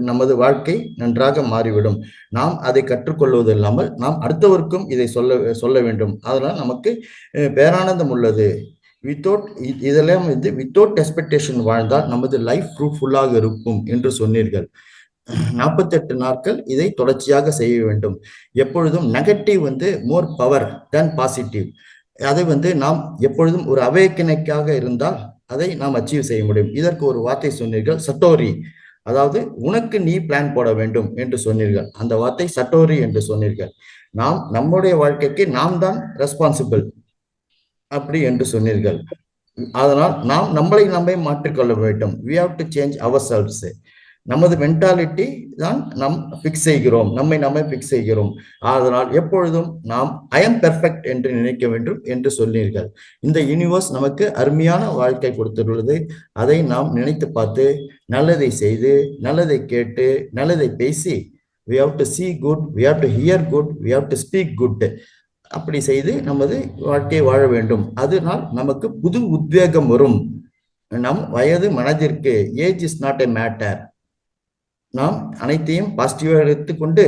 நமது வாழ்க்கை நன்றாக மாறிவிடும். நாம் அதை கற்றுக்கொள்வது இல்லாமல் நாம் அடுத்தவருக்கும் இதை சொல்ல வேண்டும். அதனால் நமக்கு பேரானந்தம் உள்ளது. இதெல்லாம் வித்தவுட் எக்ஸ்பெக்டேஷன் வாழ்ந்தால் நமது லைஃப் ஃப்ரூட்ஃபுல்லாக இருக்கும் என்று சொன்னீர்கள். 48 நாட்கள் இதை தொடர்ச்சியாக செய்ய வேண்டும். எப்பொழுதும் நெகட்டிவ் மோர் பவர் தேன் பாசிட்டிவ். அதை நாம் எப்பொழுதும் ஒரு அவேக்கனைக்காக இருந்தால் அதை நாம் அச்சீவ் செய்ய முடியும். இதற்கு ஒரு வார்த்தை சொன்னீர்கள், சட்டோரி. அதாவது உனக்கு நீ பிளான் போட வேண்டும் என்று சொன்னீர்கள். அந்த வார்த்தை சட்டோரி என்று சொன்னீர்கள். நாம் நம்முடைய வாழ்க்கைக்கு நாம் தான் ரெஸ்பான்சிபிள் அப்படி என்று சொன்னீர்கள். அதனால் நாம் நம்மளை மாற்றிக்கொள்ள வேண்டும். we have to change ourselves. நமது மென்டாலிட்டி தான் நாம் பிக்ஸ் செய்கிறோம், நம்மை பிக்ஸ் செய்கிறோம். அதனால் எப்பொழுதும் நாம் ஐ எம் பெர்ஃபெக்ட் என்று நினைக்க வேண்டும் என்று சொன்னீர்கள். இந்த யூனிவர்ஸ் நமக்கு அருமையான வாழ்க்கை கொடுத்துள்ளது. அதை நாம் நினைத்து பார்த்து நல்லதை செய்து, நல்லதை கேட்டு, நல்லதை பேசி, we have to see good, we have to hear good, we have to speak good. அப்படி செய்து நமது வாழ்க்கையை வாழ வேண்டும். அதனால் நமக்கு புது உத்வேகம் வரும். நம் வயது மனதிற்கு age is not a matter. நாம் அனைத்தையும் பாசிட்டிவாக எடுத்துக்கொண்டு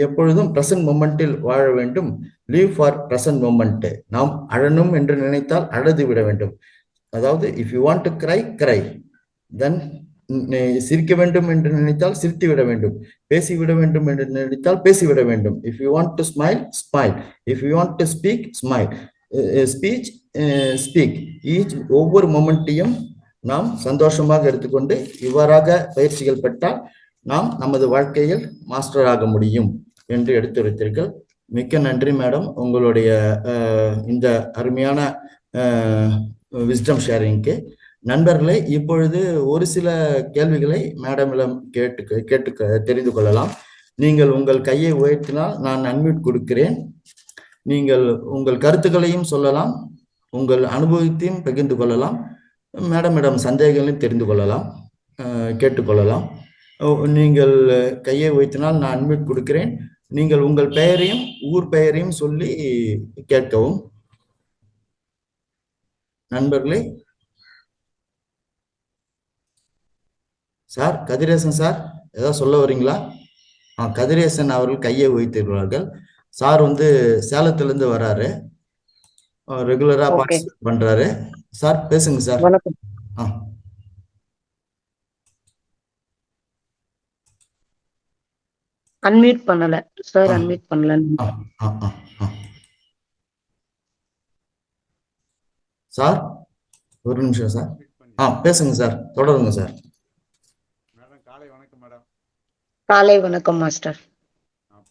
எப்பொழுதும் பிரசன்ட் மொமெண்டில் வாழ வேண்டும். Live for present moment. நாம் அழணும் என்று நினைத்தால் அழுது விட வேண்டும். அதாவது if you want to cry cry, then சிரிக்க வேண்டும் என்று நினைத்தால் சிரித்து விட வேண்டும். பேசிவிட வேண்டும் என்று நினைத்தால் பேசிவிட வேண்டும். If you want to smile smile, if you want to speak smile, speech speak. ஒவ்வொரு மொமெண்ட்டையும் நாம் சந்தோஷமாக எடுத்துக்கொண்டு இவ்வாறாக பயிற்சிகள் பெற்றால் நாம் நமது வாழ்க்கையில் மாஸ்டர் ஆக முடியும் என்று எடுத்துரைத்தீர்கள். மிக்க நன்றி மேடம், உங்களுடைய இந்த அருமையான விஸ்டம் ஷேரிங்க்கு. நண்பர்களே, இப்பொழுது ஒரு சில கேள்விகளை மேடமிடம் கேட்டு தெரிந்து கொள்ளலாம். நீங்கள் உங்கள் கையை உயர்த்தினால் நான் அன்மியூட் கொடுக்கிறேன். நீங்கள் உங்கள் கருத்துக்களையும் சொல்லலாம், உங்கள் அனுபவத்தையும் பகிர்ந்து கொள்ளலாம், மேடமிடம் சந்தேகங்களையும் தெரிந்து கொள்ளலாம், கேட்டுக்கொள்ளலாம். நீங்கள் கையை உயர்த்தினால் நான் அன்மியூட் கொடுக்கிறேன். நீங்கள் உங்கள் பெயரையும் ஊர் பெயரையும் சொல்லி கேட்கவும். நண்பர்களே, சார் கதிரேசன் சார் ஏதாவது சொல்ல வரீங்களா? கதிரேசன் அவர்கள் கையை உயர்த்திருக்கிறார்கள். சார் சேலத்திலிருந்து வராரு, ரெகுலரா பார்ட்டிசிபேட் பண்றாரு. சார் பேசுங்க சார். அன்மியூட் பண்ணல சார், அன்மியூட் பண்ணல. சார் ஒரு நிமிஷம் சார். பேசுங்க சார், தொடருங்க சார். மேடம் காலை வணக்கம் மேடம். காலை வணக்கம் மாஸ்டர்.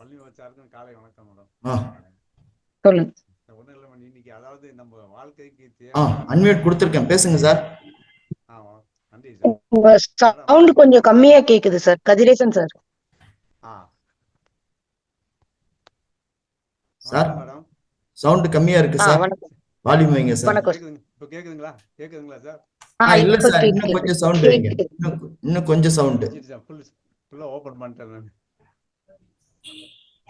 பள்ளி வச்சாருக்கும் காலை வணக்கம் மேடம். சொல்லுங்க. ஒன்றும் இல்லை மேடம், இன்னைக்கு அதாவது நம்ம வாழ்க்கைக்கு அன்மியூட் கொடுத்துருக்கேன், பேசுங்க சார். நன்றி சார். உங்க சவுண்ட் கொஞ்சம் கம்மியா கேக்குது sir. Kathiresan sir. Sir sound கம்மியா இருக்கு சார். வால்யூம் வைங்க சார். இப்போ கேக்குதுங்களா? கேக்குதுங்களா சார்? இல்ல சார், இன்னும் கொஞ்சம் சவுண்ட் வைங்க. இன்னும் கொஞ்சம் சவுண்ட். ஃபுல்லா ஓபன் பண்ணிட்டேன் நான்.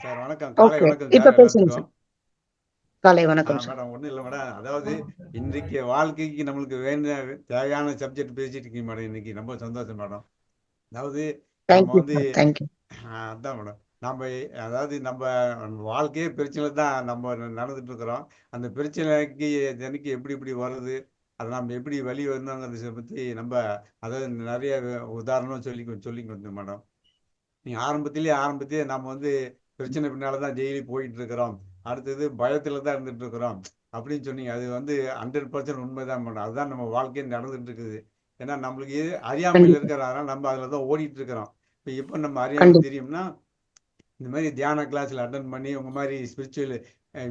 சார் வணக்கம், காலை வணக்கம். இப்ப பேசுங்க சார். காலை வணக்கம் சார். மேடம் ஒண்ணும் இல்ல மேடம், அதாவது இன்றைக்கு வாழ்க்கைக்கு நம்மளுக்கு வேண்டிய தேவையான சப்ஜெக்ட் பேசிட்டு இருக்கீங்க மேடம். இன்னைக்கு ரொம்ப சந்தோஷம் மேடம். அதாவது அதான் மேடம், நம்ம வாழ்க்கையே பிரச்சனை தான் நம்ம நடந்துட்டு இருக்கிறோம். அந்த பிரச்சனைக்கு எனக்கு எப்படி வருது, அதை நம்ம எப்படி வெளியே வந்தோங்கிறத பற்றி நம்ம அதாவது நிறைய உதாரணம் சொல்லி வந்தோம் மேடம். நீங்கள் ஆரம்பத்திலேயே நம்ம வந்து பிரச்சனை பின்னால தான் டெய்லி போயிட்டு இருக்கிறோம், அடுத்தது பயத்தில் தான் இருந்துட்டு இருக்கிறோம் அப்படின்னு சொன்னீங்க. அது வந்து 100% உண்மைதான் மேடம். அதுதான் நம்ம வாழ்க்கையில் நடந்துட்டு இருக்குது. ஏன்னா நம்மளுக்கு அறியாமையில் கண்டிப்பா இருக்கிறனால நம்ம அதில் தான் ஓடிட்டு இருக்கிறோம். இப்போ நம்ம அறியாமல் கண்டிப்பா தெரியும்னா இந்த மாதிரி தியான கிளாஸில் அட்டன் பண்ணி உங்க மாதிரி ஸ்பிரிச்சுவல்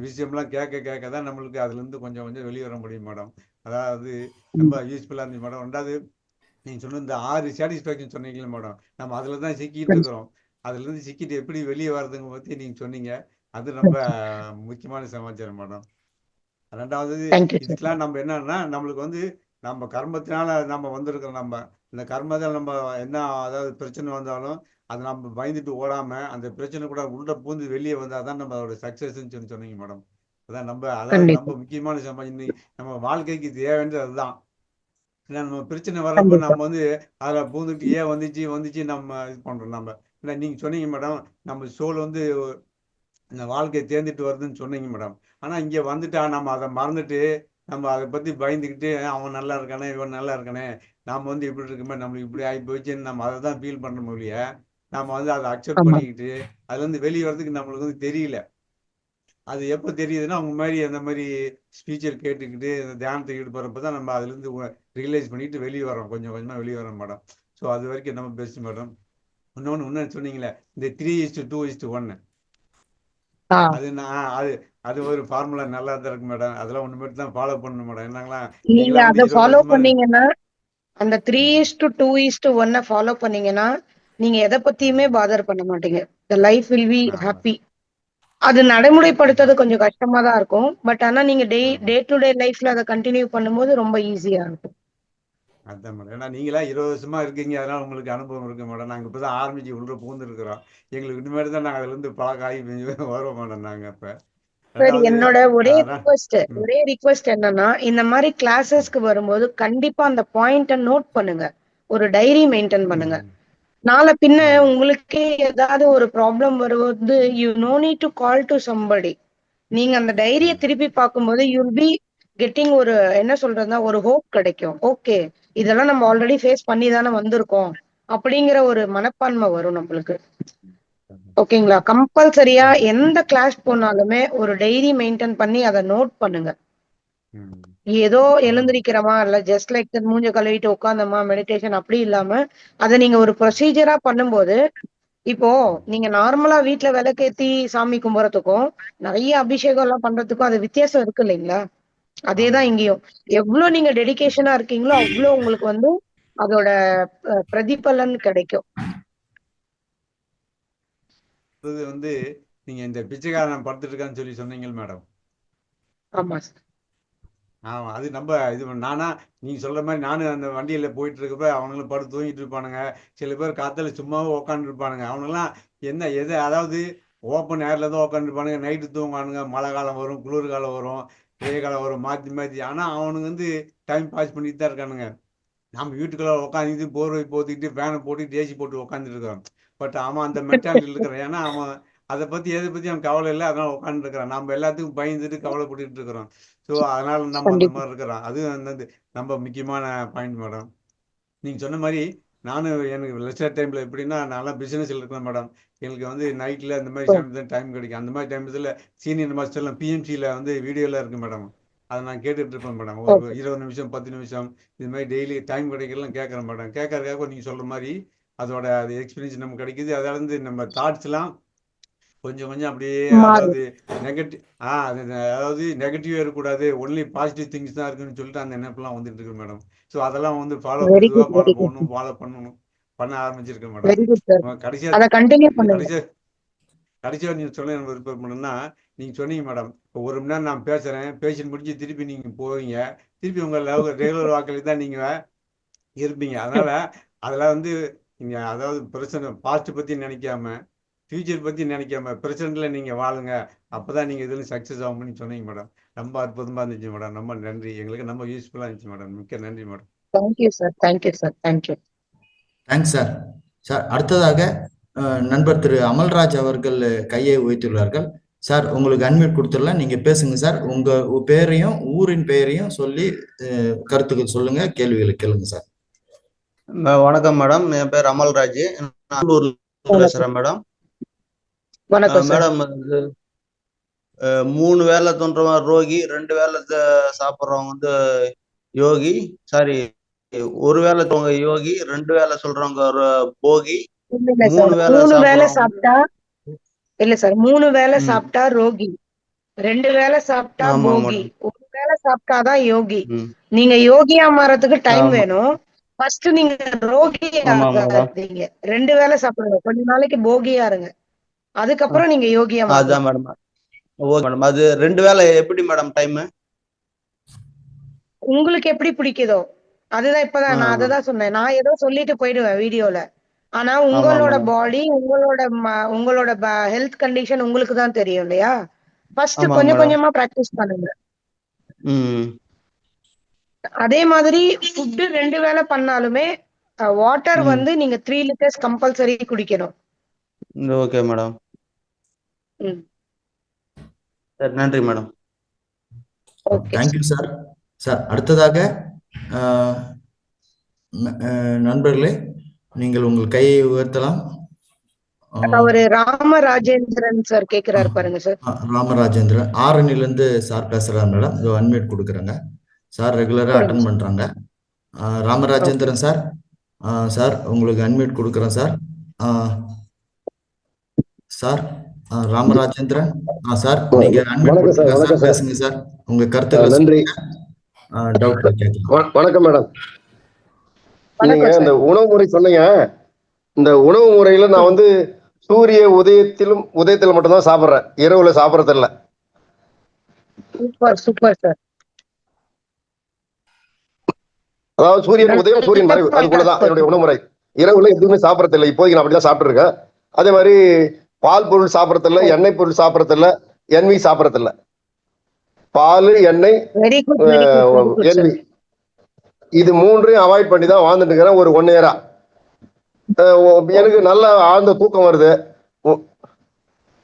விஷயம்லாம் கேட்க தான் நம்மளுக்கு அதுலேருந்து கொஞ்சம் கொஞ்சம் வெளியே வர முடியும் மேடம். அதாவது ரொம்ப யூஸ்ஃபுல்லாக இருந்துச்சு மேடம். ரெண்டாவது நீங்கள் சொன்ன இந்த 6 சாட்டிஸ்ஃபேக்ஷன் சொன்னீங்களே மேடம், நம்ம அதில் தான் சிக்கிட்டு கண்டிப்பா இருக்கிறோம். அதுலேருந்து சிக்கிட்டு எப்படி வெளியே வர்றதுங்க பற்றி நீங்கள் சொன்னீங்க. அது ரொம்ப முக்கியமான சமாச்சாரம் மேடம். ரெண்டாவது தேங்க்யூ சார். இதுக்கெல்லாம் நம்ம என்னன்னா நம்மளுக்கு வந்து நம்ம கர்மத்தினால நம்ம வந்திருக்கிறோம். நம்ம இந்த கர்மத்தில் நம்ம என்ன அதாவது பிரச்சனை வந்தாலும் அதை நம்ம பயந்துட்டு ஓடாம அந்த பிரச்சனை கூட உள்ள பூந்து வெளியே வந்தால் தான் நம்ம அதோட சக்ஸஸ்ன்னு சொன்னீங்க மேடம். அதாவது கண்டிப்பா நம்ம முக்கியமான நம்ம வாழ்க்கைக்கு தேவைன்றது அதுதான். ஏன்னா நம்ம பிரச்சனை வர்றப்ப கண்டிப்பா நம்ம வந்து அதில் பூந்துட்டு ஏன் வந்துச்சு நம்ம இது பண்ணுறோம் நம்ம. இல்லை நீங்கள் சொன்னீங்க மேடம், நம்ம சோல் வந்து இந்த வாழ்க்கையை தேர்ந்துட்டு வருதுன்னு சொன்னீங்க மேடம். ஆனால் இங்கே வந்துட்டா நம்ம அதை மறந்துட்டு நம்ம அதை பற்றி பயந்துக்கிட்டு அவன் நல்லா இருக்கானே இவன் நல்லா இருக்கானே நாம் வந்து இப்படி இருக்குமே நம்மளுக்கு இப்படி ஆகி போச்சுன்னு நம்ம அதை தான் ஃபீல் பண்ணுற மொழிய நம்ம வந்து அதை அக்செப்ட் ஆமா பண்ணிக்கிட்டு அதுலேருந்து வெளியே வர்றதுக்கு நம்மளுக்கு வந்து தெரியல. அது எப்போ தெரியுதுன்னா அவங்க மாதிரி அந்த மாதிரி ஸ்பீச்சர் கேட்டுக்கிட்டு இந்த தியானத்துக்கு ஈடுபடுறப்ப தான் நம்ம அதுலேருந்து ரியலைஸ் பண்ணிட்டு வெளியே வரோம், கொஞ்சம் கொஞ்சமாக வெளியே வரோம் மேடம். ஸோ அது வரைக்கும் நம்ம பெஸ்ட் மேடம். இன்னொன்று சொன்னீங்களே இந்த 3:2:1 அது அது ஒரு ஃபார்முலா நல்லா தான் இருக்கு மேடம். அதெல்லாம் ஒன்று மட்டும் தான் ஃபாலோ பண்ணணும் மேடம். என்னங்களா நீங்க நீங்களாம் வந்து அதை 20 ஃபாலோ வருஷமா பண்ணீங்கன்னா, அந்த ம், 3:2:1 ஃபாலோ பண்ணீங்கன்னா நீங்க எதை பத்தியுமே ம். பாதர் பண்ண மாட்டீங்க. த லைஃப் வில் பி ஆமாம் ஹாப்பி. அது நடைமுறைப்படுத்துறது அதான் கொஞ்சம் கஷ்டமா தான் இருக்கும். பட் ஆனா நீங்க டே ஆமாம் டு டே லைஃப்ல அதை கண்டினியூ பண்ணும்போது ரொம்ப ஈஸியா இருக்கும். அதான் மேடம். ஏன்னா நீங்களா 20 வருஷமா இருக்கீங்க, அதனால உங்களுக்கு அனுபவம் இருக்கு மேடம். நாங்கள் இப்போ தான் ஆரம்பிச்சு உள்ள பூந்துருக்குறோம். எங்களுக்கு இனிமேல் தான் நாங்கள் அதுலேருந்து பழக்காகி வரோம் மேடம் நாங்கள் இப்போ. சார் ரெண்டாவது என்னோட அதான் ம் ஒரே ரிக்வெஸ்ட் என்னன்னா, இந்த மாதிரி ம் கிளாஸஸ்க்கு வரும்போது கண்டிப்பா அந்த பாயிண்ட நோட் பண்ணுங்க. ஒரு டைரி மெயின்டைன் பண்ணுங்க. ம் நாளை பின்ன ம் உங்களுக்கே ஏதாவது ஒரு ப்ராப்ளம் வரும்போது you no need to call to somebody. நீங்க அந்த டைரிய ம் திருப்பி பார்க்கும்போது யூல் பி கெட்டிங் ஒரு என்ன சொல்றதுன்னா ஒரு ஹோப் கிடைக்கும். ஓகே, இதெல்லாம் நம்ம ஆல்ரெடி ஃபேஸ் பண்ணி தானே வந்திருக்கோம் அப்படிங்கிற ஒரு மனப்பான்மை வரும் நம்மளுக்கு. ம் ஓகேங்களா? கம்பல்சரியா ம் எந்த கிளாஸ் போனாலுமே ஒரு டைரி மெயின்டைன் பண்ணி அதை நோட் பண்ணுங்க. ம் ஏதோ அதான் மேடம். எழுந்திருக்கிறோமா இல்ல ஜஸ்ட் லைக் மூஞ்ச கழுவிட்டு உட்காந்தோமா மெடிடேஷன் அப்படி இல்லாம அதை நீங்க ஒரு ம் ப்ரொசீஜரா பண்ணும்போது, இப்போ ம் நீங்க நார்மலா வீட்ல விளக்கேத்தி சாமி கும்புறதுக்கும் நிறைய அபிஷேகம் எல்லாம் பண்றதுக்கும் அது வித்தியாசம் இருக்கு இல்லைங்களா? அதேதான் ஆமாம் இங்கேயும். எவ்வளவு நீங்க டெடிகேஷனா இருக்கீங்களோ அவ்வளவு உங்களுக்கு வந்து அதோட பிரதிபலன் கிடைக்கும். அடுத்தது வந்து நீங்கள் இந்த பிச்சைக்காரன் படுத்துட்டு இருக்கான்னு சொன்னீங்க மேடம். ஆமா சார். ஆமாம் அது நம்ம இது நானா நீங்கள் சொல்கிற மாதிரி நானும் அந்த வண்டியில் போயிட்டு இருக்கப்ப அவனுங்களும் படுத்து தூங்கிட்டு இருப்பானுங்க. சில பேர் காற்றுல சும்மாவே உட்காந்துருப்பானுங்க. அவனுங்களாம் என்ன எது அதாவது ஓப்பன் ஏரில் தான் உட்காந்துருப்பானுங்க. நைட்டு தூங்குவானுங்க. மழை காலம் வரும், குளிர் காலம் வரும், வெயில் காலம் வரும், மாற்றி மாற்றி. ஆனால் அவனுங்க வந்து டைம் பாஸ் பண்ணிட்டு தான் இருக்கானுங்க. நம்ம வீட்டுக்குள்ள உட்காந்துட்டு போர்வை போத்திக்கிட்டு ஃபேனை போட்டு ஏசி போட்டு உட்காந்துட்டு இருக்கிறோம். பட் அவன் அந்த மென்டாலிட்டியில் இருக்கிறான். ஏன்னா அவன் அதை பற்றி எதை பற்றி அவன் கவலை இல்லை, அதனால உட்காந்துருக்கிறான். நம்ம எல்லாத்துக்கும் பயந்துட்டு கவலைப்பட்டுட்டு இருக்கிறோம். ஸோ அதனால நம்ம அந்த கண்டிப்பா. மாதிரி இருக்கிறோம். அது வந்து ரொம்ப முக்கியமான பாயிண்ட் மேடம். நீங்கள் சொன்ன மாதிரி நானும் எனக்கு லெக்சர் டைமில் எப்படின்னா நான்லாம் பிஸ்னஸில் இருக்கிறேன் மேடம். எங்களுக்கு வந்து நைட்டில் இந்த மாதிரி ஓ, சமயத்தில் தான் டைம் கிடைக்கும். அந்த மாதிரி டைமத்தில் சீனியர் மாஸ்டர்லாம் பிஎம்சியில் வந்து வீடியோலாம் இருக்குது மேடம். அதை நான் கேட்டுட்டு இருப்பேன் மேடம். ஒரு ஓகே. 20 நிமிஷம் 10 நிமிஷம் இது மாதிரி டெய்லி டைம் கிடைக்கலாம் கேட்குறேன் மேடம். கேட்கறதுக்காக நீங்கள் சொல்கிற மாதிரி அதோட அது எக்ஸ்பீரியன்ஸ் நமக்கு கிடைக்குது. அதாவது நம்ம தாட்ஸ்லாம் கொஞ்சம் கொஞ்சம் அப்படியே மாறும். அதாவது நெகட்டிவ் அது அதாவது நெகட்டிவாக இருக்கக்கூடாது, ஒன்லி பாசிட்டிவ் திங்ஸ் தான் இருக்குன்னு சொல்லிட்டு அந்த நினைப்பெல்லாம் வந்துட்டு இருக்கு மேடம். ஸோ அதெல்லாம் வந்து வெரி மெதுவாக குட், ஃபாலோ வெரி குட், பண்ணணும், பண்ண ஆரம்பிச்சிருக்கேன் மேடம். Very good sir. கடைசியாக அதை கண்டினியூ இது பண்ணுங்க. கடைசியாக நீங்கள் சொல்ல எனக்கு விருப்பம் பண்ணணும்னா நீங்கள் சொன்னீங்க மேடம், இப்போ 1 மணி நேரம் நான் பேசுகிறேன், பேசி முடிஞ்சு திருப்பி நீங்கள் போவீங்க, திருப்பி உங்கள் ரெகுலர் வாக்கில் தான் நீங்கள் இருப்பீங்க. அதனால் அதில் வந்து நீங்கள் அதாவது பிரச்சனை பாஸ்ட் பற்றி நினைக்காம ஃபியூச்சர் பற்றி நினைக்காம ப்ரெசென்ட்டில் நீங்கள் வாழுங்க, அப்போ தான் நீங்கள் இதில் சக்ஸஸ் ஆகும்னு சொன்னீங்க மேடம். ரொம்ப அற்புதமாக இருந்துச்சு மேடம். ரொம்ப நன்றி. எங்களுக்கு ரொம்ப யூஸ்ஃபுல்லாக இருந்துச்சு மேடம். மிக்க நன்றி madam. Thank you sir. Thank you sir. Thank you. Thanks sir. Sir அடுத்ததாக நண்பர் திரு அமல்ராஜ் அவர்கள் கையை உயர்த்தியுள்ளார்கள். சார் உங்களுக்கு அன்மியூட் கொடுத்துடலாம், நீங்க பேசுங்க சார். உங்க பேரையும் ஊரின் பெயரையும் சொல்லி கருத்துக்கள் சொல்லுங்க, கேள்விகளை கேளுங்க சார். வணக்கம் மேடம், என் பேர் அமல்ராஜ், நான் பேசுறேன் மேடம். மேடம், 3 வேளை தோன்றவங்க ரோகி, 2 வேளை சாப்பிட்றவங்க வந்து யோகி, சாரி 1 வேளை தூங்க யோகி, 2 வேளை சொல்றவங்க போகி, 3 வேளை சாப்பிட்டா இல்ல சார், 3 வேளை சாப்பிட்டா ரோகி, 2 வேளை சாப்பிட்டா போகி, 1 வேளை சாப்பிட்டாதான் யோகி. நீங்க யோகியா மாறதுக்கு டைம் வேணும். ஃபர்ஸ்ட் நீங்க ரோகி ஆகாதீங்க, 2 வேளை சாப்பிடுங்க, கொஞ்ச நாளைக்கு போகியா இருங்க, அதுக்கப்புறம் நீங்க யோகியா மாறுங்க. அதான் மேடம். ஓகே மேடம், அது 2 வேளை எப்படி மேடம் டைம்? உங்களுக்கு எப்படி பிடிக்குதோ அதுதான். இப்பதான் நான் அததான் சொன்னேன், நான் ஏதோ சொல்லிட்டு போயிடுவேன் வீடியோல. ஆனா உங்களோட பாடி, உங்களோட ஹெல்த் கண்டிஷன் உங்களுக்கு தான் தெரியும் இல்லையா? ஃபர்ஸ்ட் கொஞ்சம் கொஞ்சமா பிராக்டிஸ் பண்ணுங்க. அதே மாதிரி ஃபுட் 2 வேளை பண்ணாலுமே வாட்டர் வந்து நீங்க 3 லிட்டர்ஸ் கம்பல்சரி குடிக்கணும். ஓகே மேடம், நன்றி மேடம். Thank you sir. சார் அடுத்ததாக நண்பர்களே, நீங்கள் உங்கள் கையை உயர்த்தலாம். அவரு ராமராஜேந்திரன் சார் கேக்குறாரு பாருங்க சார். ராமராஜேந்திரன் ஆரணிலிருந்து சார் பேசுறாரு மேடம். இதோ அன்மியூட் கொடுக்குறேங்க சார், ரெகுலரா அட்டன் பண்றாங்க. ராமராஜேந்திரன் சார், சார் உங்களுக்கு அன்மியூட் கொடுக்குறேன் சார். சார் ராமராஜேந்திரன் சார், நீங்க அன்மியூட் கொடுங்க சார், பேசுங்க சார், உங்க கருத்துக்களை. நன்றி. டவுட் கேட்கலாம். வணக்கம் மேடம். நீங்க இந்த உணவு முறை சொன்னீங்க. இந்த உணவு முறையில நான் வந்து சூரிய உதயத்துல மட்டும்தான் சாப்பிடுறேன், இரவுல சாப்பிடறது இல்ல. Super super sir. அதாவது சூரியன் உதயம் சூரியன் மறைவு, அதுக்குள்ளதான் என்னுடைய உணவு முறை. இரவுல எதுவுமே சாப்பிடறது இல்லை. இப்போதைக்கு நான் அப்படிதான் சாப்பிட்டு இருக்கேன். அதே மாதிரி பால் பொருள் சாப்பிடறது இல்ல, எண்ணெய் பொருள் சாப்பிடறது இல்ல, எண்ணெய் சாப்பிடறது இல்ல. பால், எண்ணெய், எண்ணெய், இது 3ஐயும் அவாய்ட் பண்ணி தான் வாழ்ந்துட்டு இருக்கிறேன் ஒரு 1 இயரா. எனக்கு நல்ல ஆழ்ந்த தூக்கம் வருது.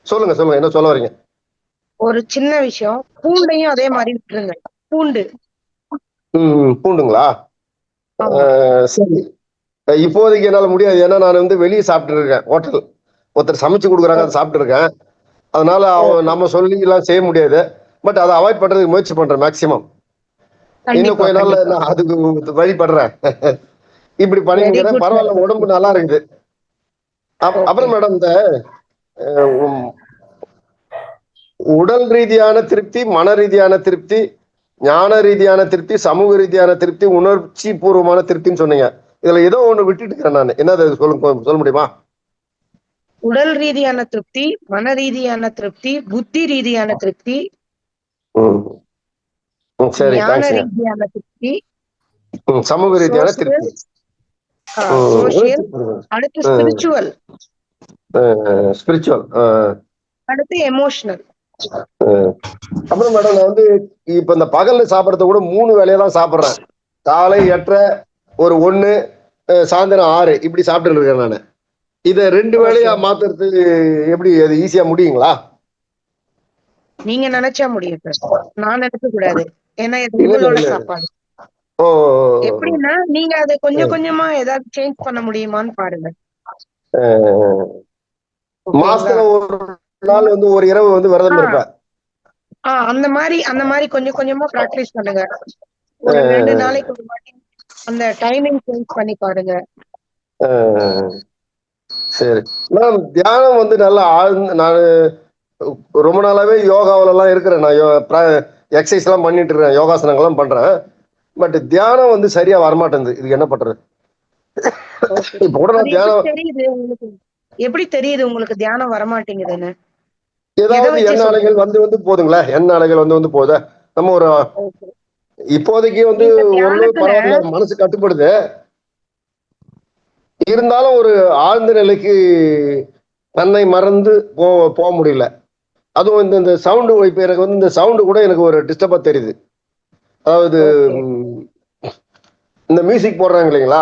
சொல்லுங்க சொல்லுங்க, என்ன சொல்ல வரீங்க? ஒரு சின்ன விஷயம், பூண்டையும் அதே மாதிரி விட்டுருங்க. பூண்டு. பூண்டுங்களா? சரி, இப்போதைக்கு என்னால முடியாது. ஏன்னா நான் வந்து வெளியே சாப்பிட்டு இருக்கேன், ஹோட்டல் ஒருத்தர் சமைச்சு கொடுக்குறாங்க, அதை சாப்பிட்டு இருக்கேன். அதனால நம்ம சொல்லி எல்லாம் செய்ய முடியாது. பட் அதை அவாய்ட் பண்றதுக்கு முயற்சி பண்றேன் மேக்சிமம். இன்னும் கொஞ்ச நாள்ல நான் அதுக்கு வழிபடுறேன். இப்படி பண்ணிக்கிறேன், பரவாயில்ல, உடம்பு நல்லா இருக்குது. அப்புறம் மேடம், இந்த உடல் ரீதியான திருப்தி, மன ரீதியான திருப்தி, ஞான ரீதியான திருப்தி, சமூக ரீதியான திருப்தி, உணர்ச்சி பூர்வமான திருப்தின்னு சொன்னீங்க. இதுல ஏதோ ஒண்ணு விட்டுட்டு இருக்கேன் நான். என்னது சொல்ல முடியுமா? உடல் ரீதியான திருப்தி, மன ரீதியான திருப்தி, புத்தி ரீதியான திருப்தி, சரி, ஞான ரீதியான திருப்தி, சமூக ரீதியான திருப்தி, அடுத்து ஸ்பிரிச்சுவல், அடுத்து எமோஷனல். அப்புறம் மேடம், நான் வந்து இப்ப இந்த பகல்ல சாப்பிடறத கூட 3 வேளையா தான் சாப்பிடுறேன். காலை 8:30, ஒரு 1, சாயந்தரம் 6, இப்படி சாப்பிட்டு இருக்கேன் நானு. இத 2 வேளையா மாத்துறது எப்படி? அது ஈஸியா முடியுங்களா? நீங்க நினைச்சா முடியும் சார், நான் நினைக்க கூடாது. ஏன்னா இது உங்களோட சாப்பாடு. எப்படின்னா நீங்க அதை கொஞ்சம் கொஞ்சமா ஏதாவது சேஞ்ச் பண்ண முடியுமான்னு பாருங்க. மாசத்துல ஒரு நாள் வந்து ஒரு இரவு வந்து விரதம் இருப்பேன். அந்த மாதிரி கொஞ்சம் கொஞ்சமா பிராக்டிஸ் பண்ணுங்க. ஒரு 2 நாளைக்கு ஒரு வாட்டி அந்த டைமிங் சேஞ்ச் பண்ணி பாருங்க. சரி மேம், தியானம் வந்து நல்லா ஆழ்ந்து, நான் ரொம்ப நாளாவே யோகாவில எல்லாம் இருக்கிறேன். நான் எக்ஸசைஸ் எல்லாம் பண்ணிட்டு இருக்கேன், யோகாசனங்கள்லாம் பண்றேன். பட் தியானம் வந்து சரியா வரமாட்டேங்குது. இதுக்கு என்ன பண்றது? இப்ப கூட நான் தியானம் எப்படி தெரியுது உங்களுக்கு தியானம் வரமாட்டேங்குதுன்னு? ஏதாவது எண்ண அலைகள் வந்து போதுங்களா? எண்ண அலைகள் வந்து போகுதா? நம்ம ஒரு இப்போதைக்கு வந்து ஒரு பரவாயில்ல, மனசு கட்டுப்படுது. இருந்தாலும் ஒரு ஆழ்ந்த நிலைக்கு தன்னை மறந்து போக முடியல. அதுவும் இந்த சவுண்டு, இப்ப எனக்கு வந்து இந்த சவுண்டு கூட எனக்கு ஒரு டிஸ்டர்பா தெரியுது. அதாவது இந்த மியூசிக் போடுறாங்க இல்லைங்களா,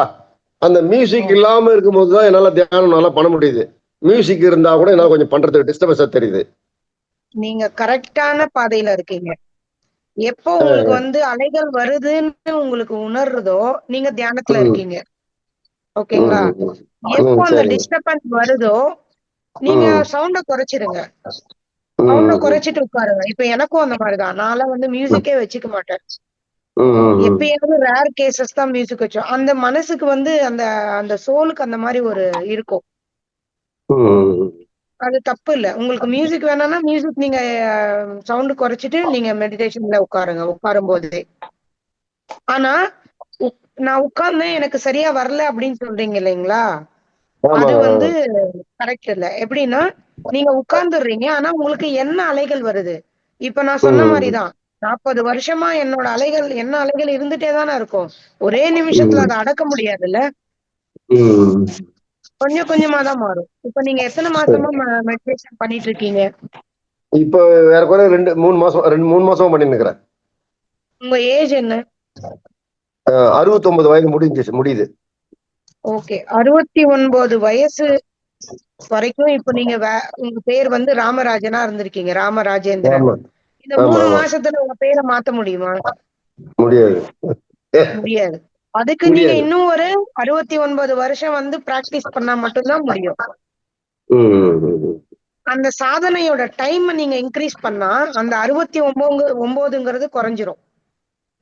அந்த மியூசிக் இல்லாம இருக்கும்போதுதான் என்னால தியானம் நல்லா பண்ண முடியுது. மியூசிக் இருந்தா கூட என்னால கொஞ்சம் பண்றதுக்கு டிஸ்டர்பன்ஸா தெரியுது. நீங்க கரெக்டான பாதையில இருக்கீங்க. எப்போ உங்களுக்கு வந்து அலைகள் வருதுன்னு உங்களுக்கு உணர்றதோ நீங்க தியானத்துல இருக்கீங்க. ஓகேங்களா? எப்போ அந்த சரிங்க. டிஸ்டர்பன்ஸ் வருதோ நீங்க சவுண்ட குறைச்சிருங்க. சவுண்ட ம் குறைச்சிட்டு உட்காருங்க. இப்ப எனக்கும் அந்த மாதிரிதான். நான்லாம் வந்து மியூசிக்கே வச்சுக்க மாட்டேன். எப்பயாவது ரேர் கேசஸ் தான் மியூசிக் வச்சோம். அந்த மனசுக்கு வந்து அந்த அந்த சோலுக்கு அந்த மாதிரி ஒரு இருக்கும். அது தப்பு இல்ல. உங்களுக்கு மியூசிக் வேணாம்னா மியூசிக் நீங்க சவுண்ட் குறைச்சிட்டு நீங்க மெடிடேஷன்ல உட்காருங்க உட்காரும் போதே. ஆனா நான் உட்கார்ந்தேன் எனக்கு சரியா வரல அப்படின்னு சொல்றீங்க இல்லைங்களா? அது வந்து கரெக்ட் இல்ல. எப்படின்னா நீங்க உட்கார்ந்துடுறீங்க ஆனா உங்களுக்கு என்ன அலைகள் வருது? இப்ப நான் சொன்ன மாதிரிதான் 40 வருஷமா என்னோட அலைகள் என்ன அலைகள் இருந்துட்டே தானே இருக்கும். ஒரே நிமிஷத்துல அதை அடக்க முடியாதுல்ல. கொஞ்சம் கொஞ்சமா தான் மாறும். இப்ப நீங்க எத்தனை மாசமா மெடிடேஷன் பண்ணிட்டு இருக்கீங்க? இப்ப ஏறக்குறைய 3 மாசமா பண்ணிட்டு இருக்கிறேன். உங்க ஏஜ் என்ன? 69 வயது முடியுது. ஓகே. 69 வயசு வரைக்கும் இப்ப நீங்க உங்க பேர் வந்து ராமராஜனா இருந்திருக்கீங்க. ராமராஜேந்திரன். இந்த 3 மாசத்துல உங்க பேரை மாத்த முடியுமா? முடியாது. முடியாது. அதுக்கு நீங்க இன்னும் ஒரு 69 வருஷம் வந்து பிராக்டிஸ் பண்ணா மட்டும்தான் முடியும். அந்த சாதனையோட டைம் நீங்க இன்க்ரீஸ் பண்ணா அந்த 69ங்கிறது குறைஞ்சிரும்.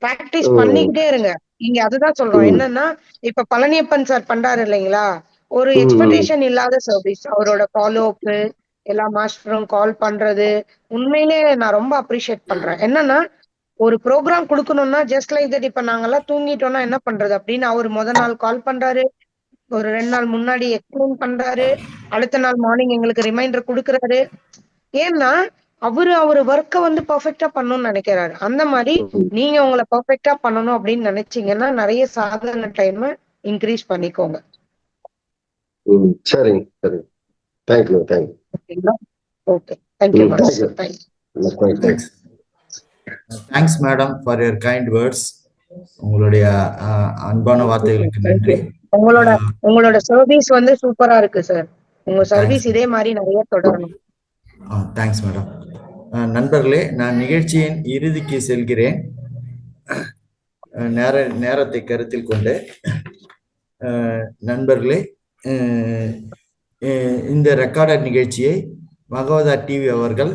பிராக்டிஸ் பண்ணிக்கிட்டே இருங்க. நீங்க அதுதான் சொல்றோம். என்னன்னா இப்ப பழனியப்பன் சார் பண்றாரு இல்லைங்களா? ஒரு எக்ஸ்பெக்டேஷன் இல்லாத சர்வீஸ். அவரோட ஃபாலோ அப் எல்லா மாஸ்டரும் கால் பண்றது உண்மையிலே நான் ரொம்ப அப்ரிஷியேட் பண்றேன். என்னன்னா ஒரு ப்ரோக்ராம் கொடுக்கணும்னா ஜஸ்ட் லைக் தட் இப்ப நாங்கெல்லாம் தூங்கிட்டோம்னா என்ன பண்றது அப்படின்னு அவர் நாள் கால் பண்றாரு. ஒரு 2 நாள் முன்னாடி எக்ஸ்பிளைன் பண்றாரு. அடுத்த நாள் மார்னிங் எங்களுக்கு ரிமைண்டர் கொடுக்குறாரு. ஏன்னா அவரு ஒர்க்க வந்து பெர்ஃபெக்ட்டா பண்ணணும்னு நினைக்கிறாரு. அந்த மாதிரி நீங்க உங்களை பெர்ஃபெக்ட்டா பண்ணணும் அப்படின்னு நினைச்சீங்கன்னா நிறைய சாதனை டைம் இன்க்ரீஸ் பண்ணிக்கோங்க. சரிங்க சரிங்க. Thank you thank you. ஓகேங்களா? Okay. Thank you master. Thanks madam for your kind words. உங்களுடைய அன்பான வார்த்தைகளுக்கு நன்றி. உங்களோட சர்வீஸ் வந்து சூப்பரா இருக்கு சார். உங்க சர்வீஸ் இதே மாதிரி நிறைய தொடரணும். Thanks madam. நண்பர்களே, நான் நிகழ்ச்சியின் இறுதிக்கு செல்கிறேன். நேரத்தை கருத்தில் கொண்டு நண்பர்களே, இந்த ரெக்கார்டர் நிகழ்ச்சியை மகவதா டிவி அவர்கள்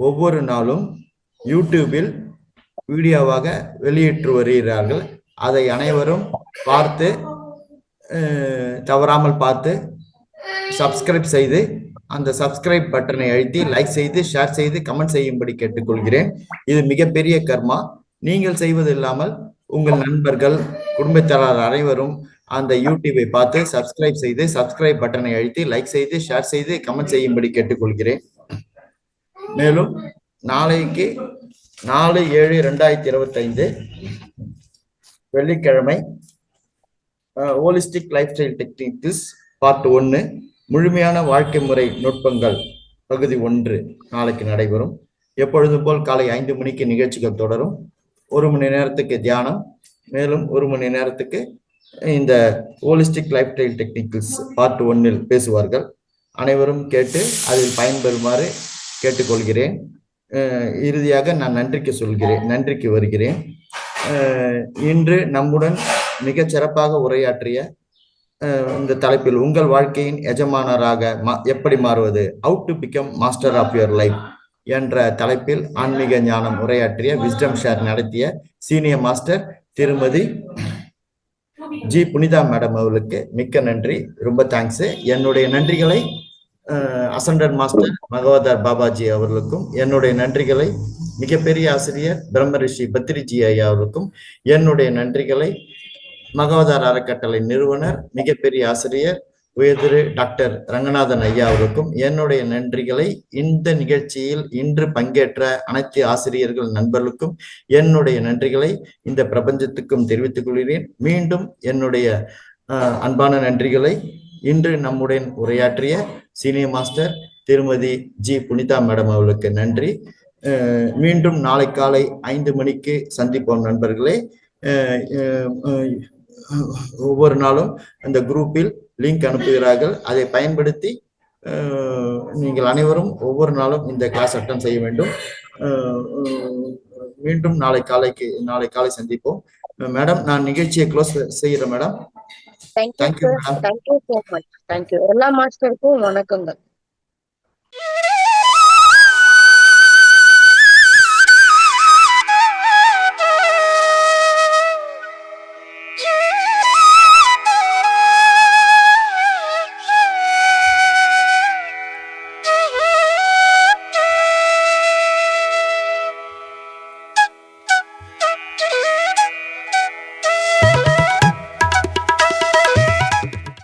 ஒவ்வொரு நாளும் யூடியூபில் வீடியோவாக வெளியிட்டு வருகிறார்கள். அதை அனைவரும் பார்த்து தவறாமல் பார்த்து சப்ஸ்கிரைப் செய்து அந்த சப்ஸ்கிரைப் பட்டனை அழுத்தி லைக் செய்து ஷேர் செய்து கமெண்ட் செய்யும்படி கேட்டுக்கொள்கிறேன். இது மிகப்பெரிய கர்மா. நீங்கள் செய்வது இல்லாமல் உங்கள் நண்பர்கள் குடும்பத்தார் அனைவரும் அந்த யூடியூபை பார்த்து சப்ஸ்கிரைப் செய்து சப்ஸ்கிரைப் பட்டனை அழுத்தி லைக் செய்து ஷேர் செய்து கமெண்ட் செய்யும்படி கேட்டுக்கொள்கிறேன். மேலும் நாளைக்கு 4/7/2025 வெள்ளிக்கிழமை holistic life style techniques part 1 முழுமையான வாழ்க்கை முறை நுட்பங்கள் பகுதி 1 நாளைக்கு நடைபெறும். எப்பொழுதும் போல் காலை 5 மணிக்கு நிகழ்ச்சிகள் தொடரும். 1 மணி நேரத்துக்கு தியானம், மேலும் 1 மணி நேரத்துக்கு இந்த holistic life style techniques part 1 பேசுவார்கள். அனைவரும் கேட்டு அதில் பயன்பெறுமாறு கேட்டுக்கொள்கிறேன். இறுதியாக நான் நன்றிக்கு வருகிறேன். இன்று நம்முடன் மிக சிறப்பாக உரையாற்றிய இந்த தலைப்பில் உங்கள் வாழ்க்கையின் எஜமானராக எப்படி மாறுவது, how to become master of your life என்ற தலைப்பில் ஆன்மீக ஞானம் உரையாற்றிய விஸ்டம் ஷேர் நடத்திய சீனியர் மாஸ்டர் திருமதி ஜி புனிதா மேடம் அவர்களுக்கு மிக்க நன்றி. ரொம்ப தேங்க்ஸ். என்னுடைய நன்றிகளை அசண்டர் மாஸ்டர் மகவதார் பாபாஜி அவர்களுக்கும், என்னுடைய நன்றிகளை மிகப்பெரிய ஆசிரியர் பிரம்மரிஷி பத்ரிஜி ஐயா அவர்களுக்கும், என்னுடைய நன்றிகளை மகவதார் அறக்கட்டளை நிறுவனர் மிகப்பெரிய ஆசிரியர் உயர்திரு டாக்டர் ரங்கநாதன் ஐயா அவருக்கும், என்னுடைய நன்றிகளை இந்த நிகழ்ச்சியில் இன்று பங்கேற்ற அனைத்து ஆசிரியர்கள் நண்பர்களுக்கும் என்னுடைய நன்றிகளை இந்த பிரபஞ்சத்துக்கும் தெரிவித்துக் கொள்கிறேன். மீண்டும் என்னுடைய அன்பான நன்றிகளை இன்று நம்முடன் உரையாற்றிய சீனியர் மாஸ்டர் திருமதி ஜி புனிதா மேடம் அவர்களுக்கு நன்றி. மீண்டும் நாளை காலை 5 மணிக்கு சந்திப்போம் நண்பர்களே. ஒவ்வொரு நாளும் அந்த குரூப்பில் லிங்க் அனுப்புகிறார்கள். அதை பயன்படுத்தி நீங்கள் அனைவரும் ஒவ்வொரு நாளும் இந்த கிளாஸ் அட்டன் செய்ய வேண்டும். மீண்டும் நாளை காலை சந்திப்போம். மேடம், நான் நிகழ்ச்சியை க்ளோஸ் செய்கிறேன் madam. Thank you sir. Thank you so much. Thank you. எல்லா மாஸ்டருக்கும் வணக்கங்கள்.